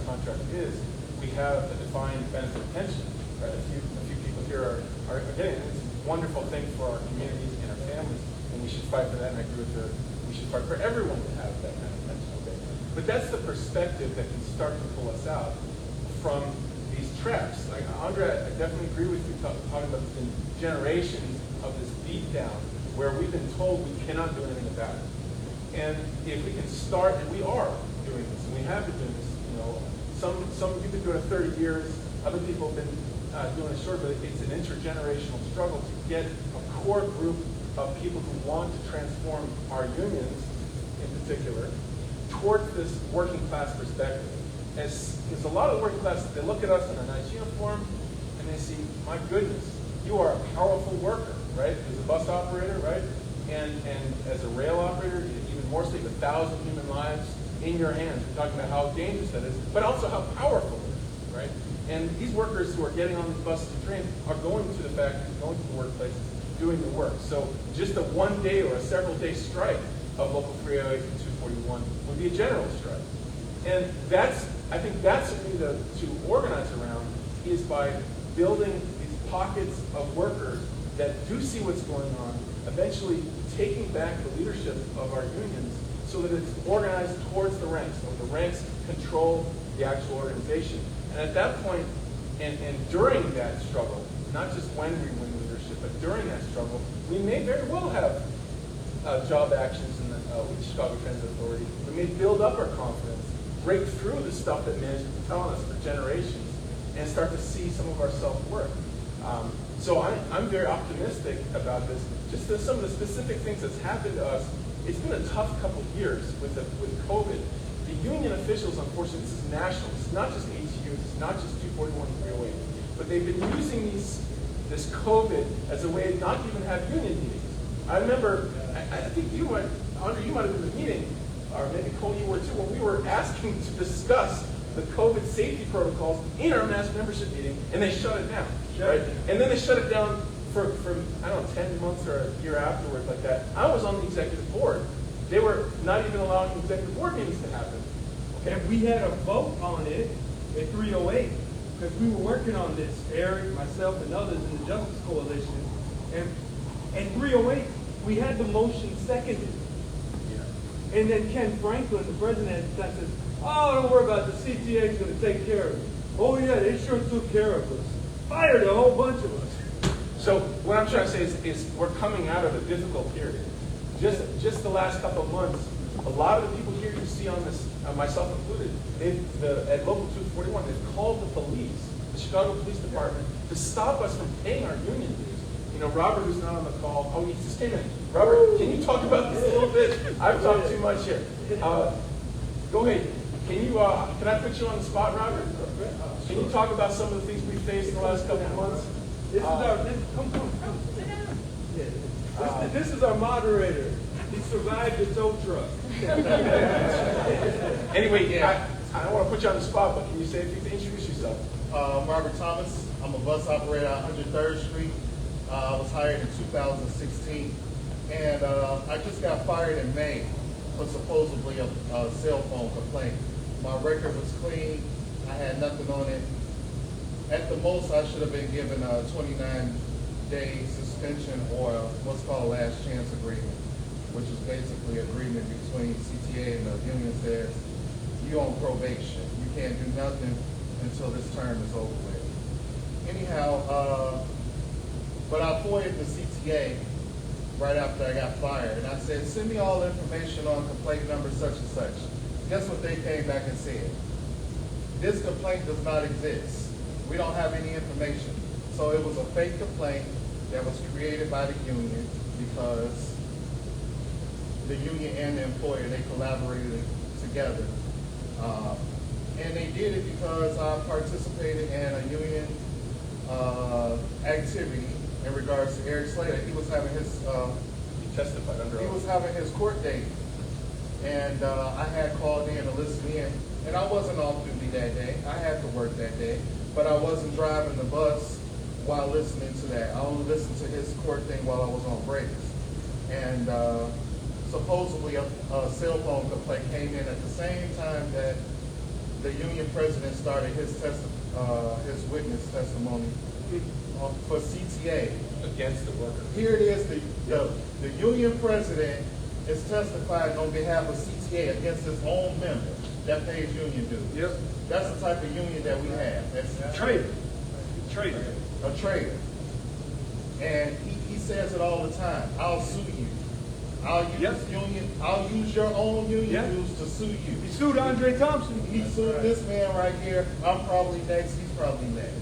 contract is, we have a defined benefit pension. Right? A few people here are getting it. It's a wonderful thing for our communities and our families, and we should fight for that. And I agree with her. We should fight for everyone to have that kind of pension. Okay? But that's the perspective that can start to pull us out from these traps. Like Andre, I definitely agree with you talking about the generations of this beat down where we've been told we cannot do anything about it. And if we can start, and we are doing this, and we have been doing this, you know, some you've been doing it 30 years, other people have been doing it short, but it's an intergenerational struggle to get a core group of people who want to transform our unions, in particular, towards this working class perspective. As a lot of working class, they look at us in a nice uniform, and they see, my goodness, you are a powerful worker, right? As a bus operator, right? And as a rail operator, even more so, you have 1,000 human lives in your hands. We're talking about how dangerous that is, but also how powerful it is, right? And these workers who are getting on these buses and trains are going to the factories, going to the workplaces, doing the work. So just a one-day or a several-day strike of Local 308 and 241 would be a general strike. And I think that's what we need to organize around, is by building these pockets of workers that do see what's going on, eventually taking back the leadership of our unions so that it's organized towards the ranks, so the ranks control the actual organization. And at that point, and during that struggle, not just when we win leadership, but during that struggle, we may very well have job actions in with the Chicago Transit Authority. We may build up our confidence, break through the stuff that management's been telling us for generations, and start to see some of our self-worth. So I'm very optimistic about this. Just some of the specific things that's happened to us. It's been a tough couple of years with COVID. The union officials, unfortunately, this is national. It's not just ATUs. It's not just 241 and 308. But they've been using this COVID as a way not to even have union meetings. I remember, I think you might, Andre, you might have been in the meeting, or maybe Cole, you were too, when we were asking to discuss the COVID safety protocols in our mass membership meeting, and they shut it down, right? And then they shut it down for I don't know, 10 months or a year afterwards, like that. I was on the executive board. They were not even allowing executive board meetings to happen. Okay, and we had a vote on it at 308, because we were working on this, Eric, myself, and others in the Justice Coalition. And at 308, we had the motion seconded. Yeah. And then Ken Franklin, the president at the time, says, oh, don't worry about it, the CTA is going to take care of it. Oh yeah, they sure took care of us. Fired a whole bunch of us. So what I'm trying to say is we're coming out of a difficult period. Just the last couple of months, a lot of the people here you see on this, myself included, at Local 241, they've called the police, the Chicago Police Department, to stop us from paying our union dues. You know, Robert, who's not on the call, oh, he just came in. Robert, can you talk about this a little bit? I've talked too much here. Go ahead. Can I put you on the spot, Robert? Can you talk about some of the things we faced in the last couple of months? This is our moderator. He survived the tow truck. Anyway, I don't want to put you on the spot, but can you say a few things? Introduce yourself. Robert Thomas. I'm a bus operator on 103rd Street. I was hired in 2016, and I just got fired in May for supposedly a cell phone complaint. My record was clean. I had nothing on it. At the most, I should have been given a 29-day suspension or what's called a last chance agreement, which is basically an agreement between CTA and the union says, you're on probation. You can't do nothing until this term is over with. Anyhow, but I FOIA'd the CTA right after I got fired, and I said, send me all the information on complaint number such and such. Guess what they came back and said? This complaint does not exist. We don't have any information. So it was a fake complaint that was created by the union because the union and the employer, they collaborated together. And they did it because I participated in a union activity in regards to Eric Slater. He was having his he testified under oath. He was having his court date, and I had called in to listen in, and I wasn't off duty that day. I had to work that day, but I wasn't driving the bus while listening to that. I only listened to his court thing while I was on breaks, and supposedly a cell phone complaint came in at the same time that the union president started his witness testimony for CTA against the worker. Here it is, the union president is testifying on behalf of CTA against his own member. that pays union dues. Yep. That's the type of union that we have. That's Trader. a trader. And he says it all the time. I'll sue you. I'll use your own union dues to sue you. He sued Andre Thompson. He sued this man right here. I'm probably next. He's probably next.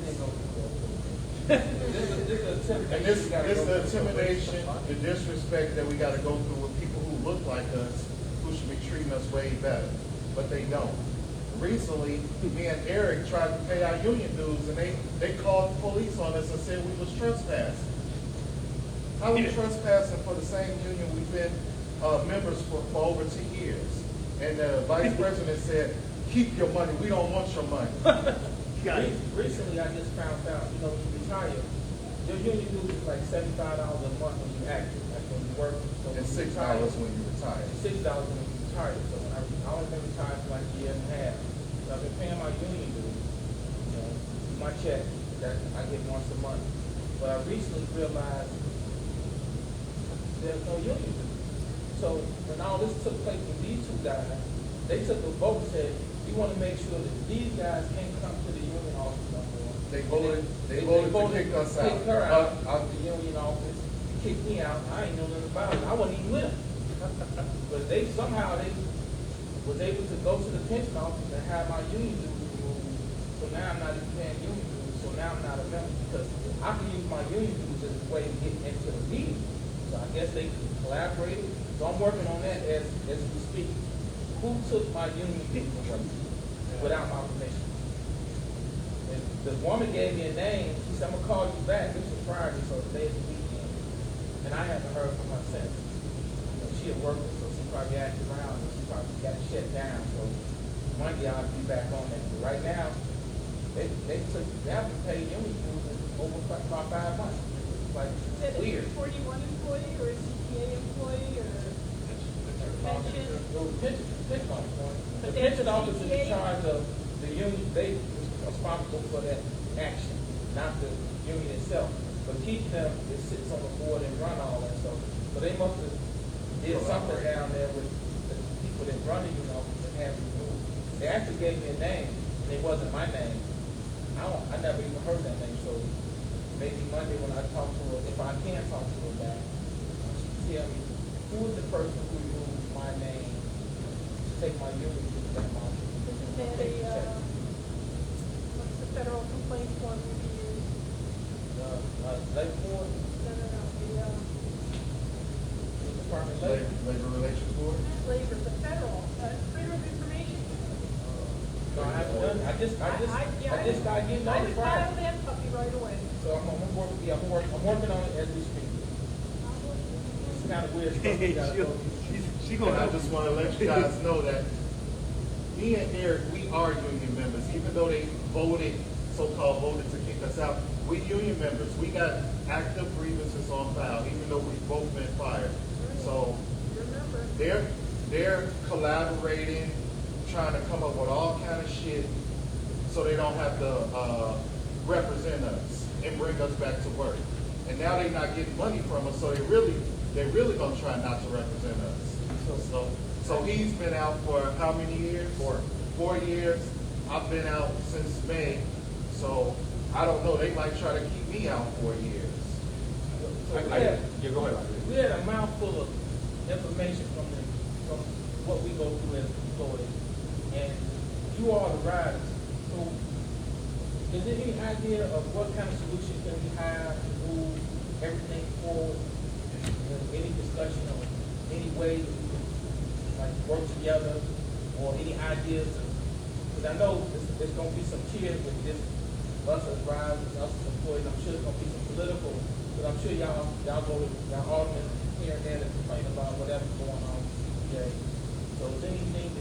And this is the intimidation, the disrespect that we got to go through with people who look like us, who should be treating us way better, but they don't. Recently, me and Eric tried to pay our union dues, and they called the police on us and said we was trespassing. How are we trespassing for the same union we've been members for over 10 years? And the vice president said, keep your money, we don't want your money. Recently, I just found out, you know, when you retire, your union dues is like $75 a month when you active, like when you work. So And $6 when you retire. $6 when you retire. So when I only been retired for like a year and a half. So I've been paying my union dues, you know, my check that I get once a month. But I recently realized there's no union dues. So when all this took place with these two guys, they took a vote and said, we want to make sure that these guys can't come to the union office no more. They voted to kick us out. Kick her out the union office, kick me out. I ain't know nothing about it. I wasn't even with them. But they somehow was able to go to the pension office and have my union dues removed. So now I'm not even paying union dues. So now I'm not a member because I can use my union dues as a way to get into the meeting. So I guess they collaborated. So I'm working on that as we speak. Who took my union dues away without my permission? And the woman gave me a name. She said, I'm going to call you back. This was Friday, so today's the weekend. And I haven't heard from her since. You know, she a worker, so she probably acted around and she probably got shut down. So Monday I'll be back on that. But right now, they have to pay union dues in over about 5 months. It's like weird. Is it a 41 employee or a CTA employee or pension? Pension office. The But there's pension a office is in CTA? charge of the union. They are responsible for that action, not the union itself. But keep them, it sits on the board and run all that stuff. So they must have did something down there with the people that run the union office and have it moved. They actually gave me a name, and it wasn't my name. I never even heard that name. So maybe Monday when I talk to her, if I can talk to her back, she can tell me who is the person who removed my name to take my union to that month. Is it what's the federal complaint form we use? Labor Board, No. the Department of Labor. Labor Relations Board? Labor, the federal, Freedom of Information. No, I haven't done, I just got getting I on would Friday. file that puppy right away. So I'm working on it as we speak. It's kind of weird stuff we gotta go through. And I just want to let you guys know that me and Eric, we are union members, even though they so-called voted to kick us out. We union members. We got active grievances on file, even though we've both been fired. So they're collaborating, trying to come up with all kind of shit so they don't have to represent us and bring us back to work. And now they're not getting money from us, so they're really gonna try not to represent us. So he's been out for how many years? 4 years. I've been out since May. So I don't know. They might try to keep me out 4 years. So Go ahead. we had a mouthful of information from what we go through as employees, and you are the riders. So, is there any idea of what kind of solution can we have to move everything forward? Any discussion of any way that we can like work together, or any ideas? Because I know there's going to be some cheers with this, us as riders, us as employees. I'm sure there's going to be some political. But I'm sure y'all aldermen here and there that complain about whatever's going on with CTA. So is anything,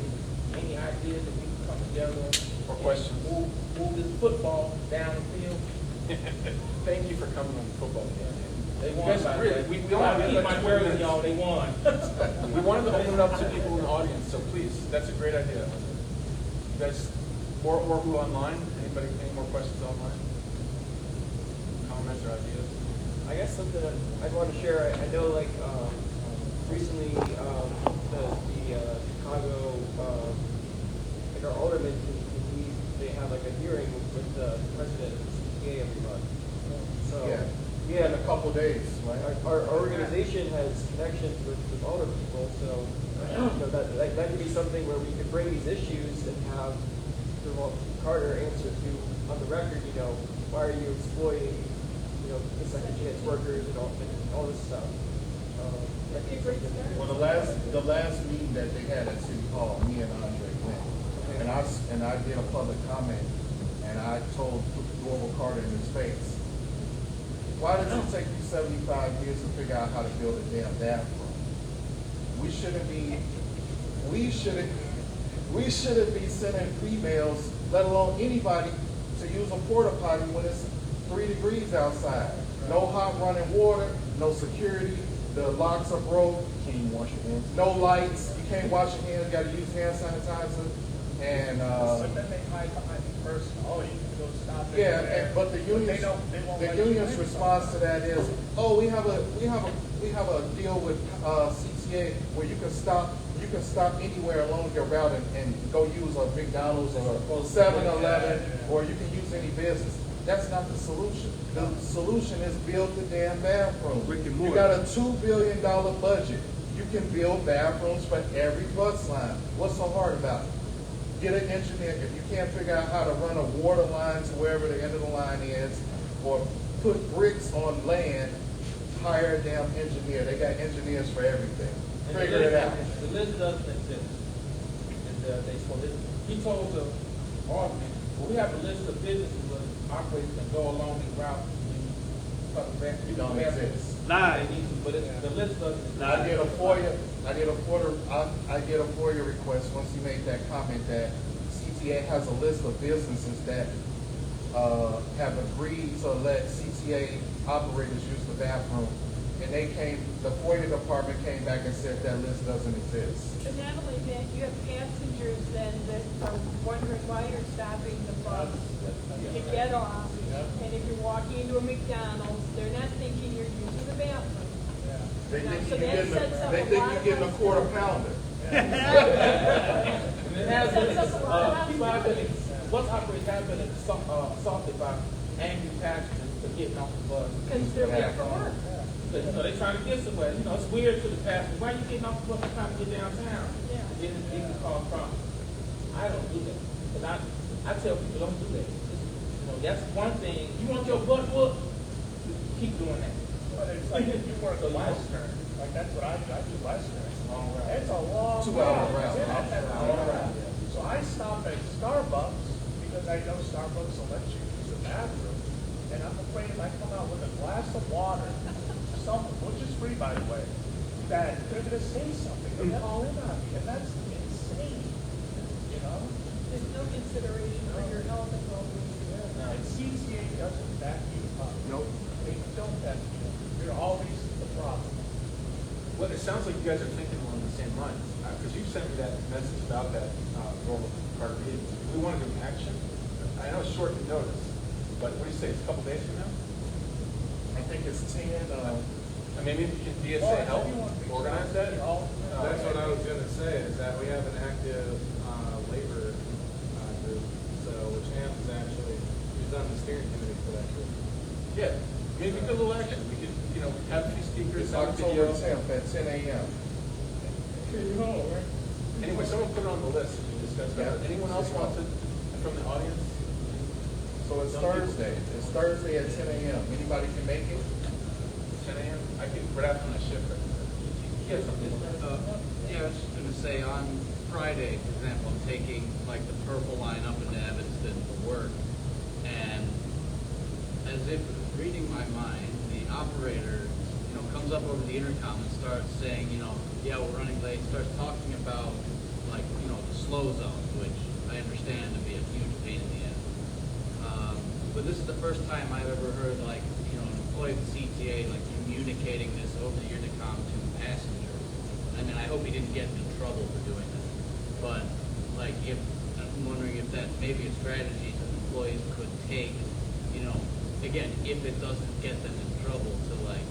any ideas that we can come together Or questions? Move this football down the field? Thank you for coming on the football game. They won. Yes, by really, the we way. only I have keep like my 2 word with minutes. y'all. They won. We wanted to open it up to people in the audience, so please, that's a great idea. You guys, or who online? Anybody, any more questions online? Comments or ideas? I guess something I'd want to share. I know, like recently, the Chicago the president of the CTA every month. So, Yeah, in a couple days, right? Our organization has connections with older people, so you know, that could be something where we could bring these issues and have Carter answer to on the record. You know, why are you exploiting, you know, the second chance workers and all this stuff? That could be something. Well, the last meeting that they had at City Hall, me and Andre went, and I did a public comment, and I told Global Carter in his face, why does it take you 75 years to figure out how to build a damn bathroom? We shouldn't be sending females, let alone anybody, to use a porta potty when it's 3 degrees outside. No hot running water, no security, the locks are broke. Can't even wash your hands. No lights, you can't wash your hands, gotta use hand sanitizer. And But then they hide behind the person, oh, you can go stop it. yeah, but the union's response to that is, oh, we have a deal with CTA where you can stop anywhere along your route and go use a McDonald's or 7-Eleven, or you can use any business. That's not the solution. The solution is build the damn bathroom. You got a $2 billion budget. You can build bathrooms for every bus line. What's so hard about it? Get an engineer. If you can't figure out how to run a water line to wherever the end of the line is, or put bricks on land, hire a damn engineer. They got engineers for everything. Figure it out. The list doesn't exist. And he told the Alderman, well, we have a list of businesses where operators can go along the route. It don't exist. But the list doesn't. Now, I did a FOIA request once he made that comment that CTA has a list of businesses that have agreed to let CTA operators use the bathroom. And the FOIA department came back and said that list doesn't exist. And not only that, you have passengers then that are wondering why you're stopping the bus to get off. And if you're walking into a McDonald's, they're not thinking you're using the bathroom. They No, think so you're that sets up getting, a they think lot you're of getting a those- quarter pounder. And it has been, people have been, bus operators have been assaulted by angry passengers for getting off the bus. Because they're there for work. So, you know, they're trying to get somewhere. You know, it's weird to the passengers. Why are you getting off the bus and trying to get downtown? Yeah. Getting cause problems. I don't do that. Because I tell people, don't do that. You know, that's one thing. You want your butt whooped? Keep doing that. But it's like if you work So, you know, Western, like that's what I do. I do Western. Long route. It's a long 2 hour route. route. Yeah, that's a long route. So I stop at Starbucks because I know Starbucks will let you use the bathroom. And I'm afraid if I come out with a glass of water, which is free by the way, that they're going to say something. They're going to call in on me. And that's insane. You know? There's no consideration for your health and well-being. And CTA doesn't back you up. Nope. They don't back you up. You're always the problem. Well, it sounds like you guys are thinking along the same lines, because you sent me that message about that role of Carter meeting. We want to do action. I know it's short notice, but what do you say, it's a couple days from now? I think it's 10. I mean, maybe can DSA help organize that? That's what I was gonna say, is that we have an active labor group, so which Ham is actually, he's on the steering committee for that group. Yeah, maybe a little action. We could, you know, have a few speakers, It's have October videos. 10th at 10 a.m. Anyway, someone put it on the list and we discussed that. Yeah. Anyone else want to, from the audience? So it's Thursday. It's Thursday at 10 a.m. Anybody can make it? 10 a.m.? I can, right after my shift. Yes, something. Yeah, I was just gonna say, on Friday, for example, I'm taking like the purple line up into Evanston for work, and as if reading my mind, the operator, you know, comes up over the intercom and starts saying, you know, yeah, we're running late, starts talking about, like, you know, the slow zones, which I understand to be a huge pain in the ass. But this is the first time I've ever heard, like, you know, an employee of the CTA, like, communicating this over the intercom to passengers. I mean, I hope he didn't get into trouble for doing that. But, like, if, I'm wondering if that maybe a strategy that employees could take, you know, again, if it doesn't get them in trouble, to, like,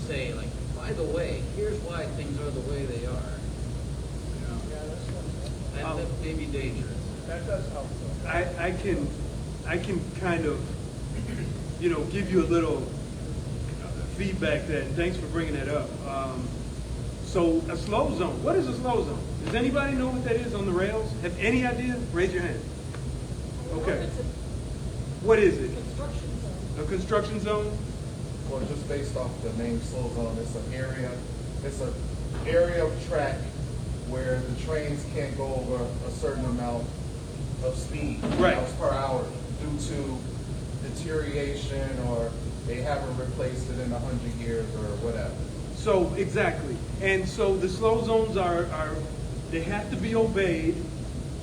say, like, by the way, here's why things are the way they are. You know, Yeah, that's one. that may be dangerous. That does help though. I can I can kind of, you know, give you a little feedback that, and thanks for bringing that up. So a slow zone, what is a slow zone? Does anybody know what that is on the rails? Have any idea? Raise your hand. Okay. What is it? Construction zone. A construction zone? Well, just based off the name slow zone, it's an area of track where the trains can't go over a certain amount of speed, Right. miles per hour, due to deterioration, or they haven't replaced it in 100 years or whatever. So, exactly. And so the slow zones are they have to be obeyed,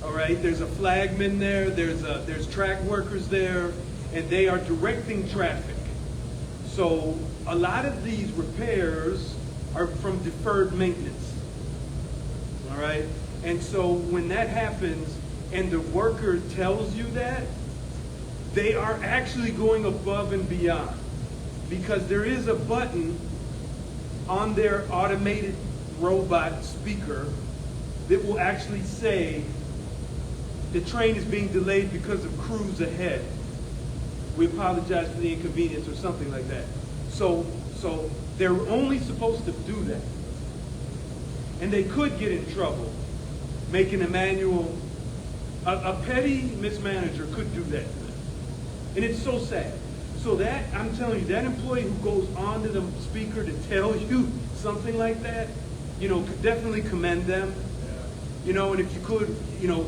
all right? There's a flagman there, there's track workers there, and they are directing traffic. So a lot of these repairs are from deferred maintenance, all right? And so when that happens and the worker tells you that, they are actually going above and beyond, because there is a button on their automated robot speaker that will actually say the train is being delayed because of crews ahead. We apologize for the inconvenience, or something like that. So they're only supposed to do that. And they could get in trouble making a manual. A petty mismanager could do that to them. And it's so sad. So that, I'm telling you, that employee who goes onto the speaker to tell you something like that, you know, could definitely commend them. You know, and if you could, you know,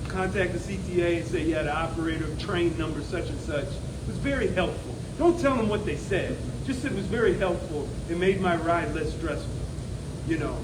contact the CTA and say, yeah, the operator of train number such and such. It was very helpful. Don't tell them what they said. Just it was very helpful. It made my ride less stressful, you know.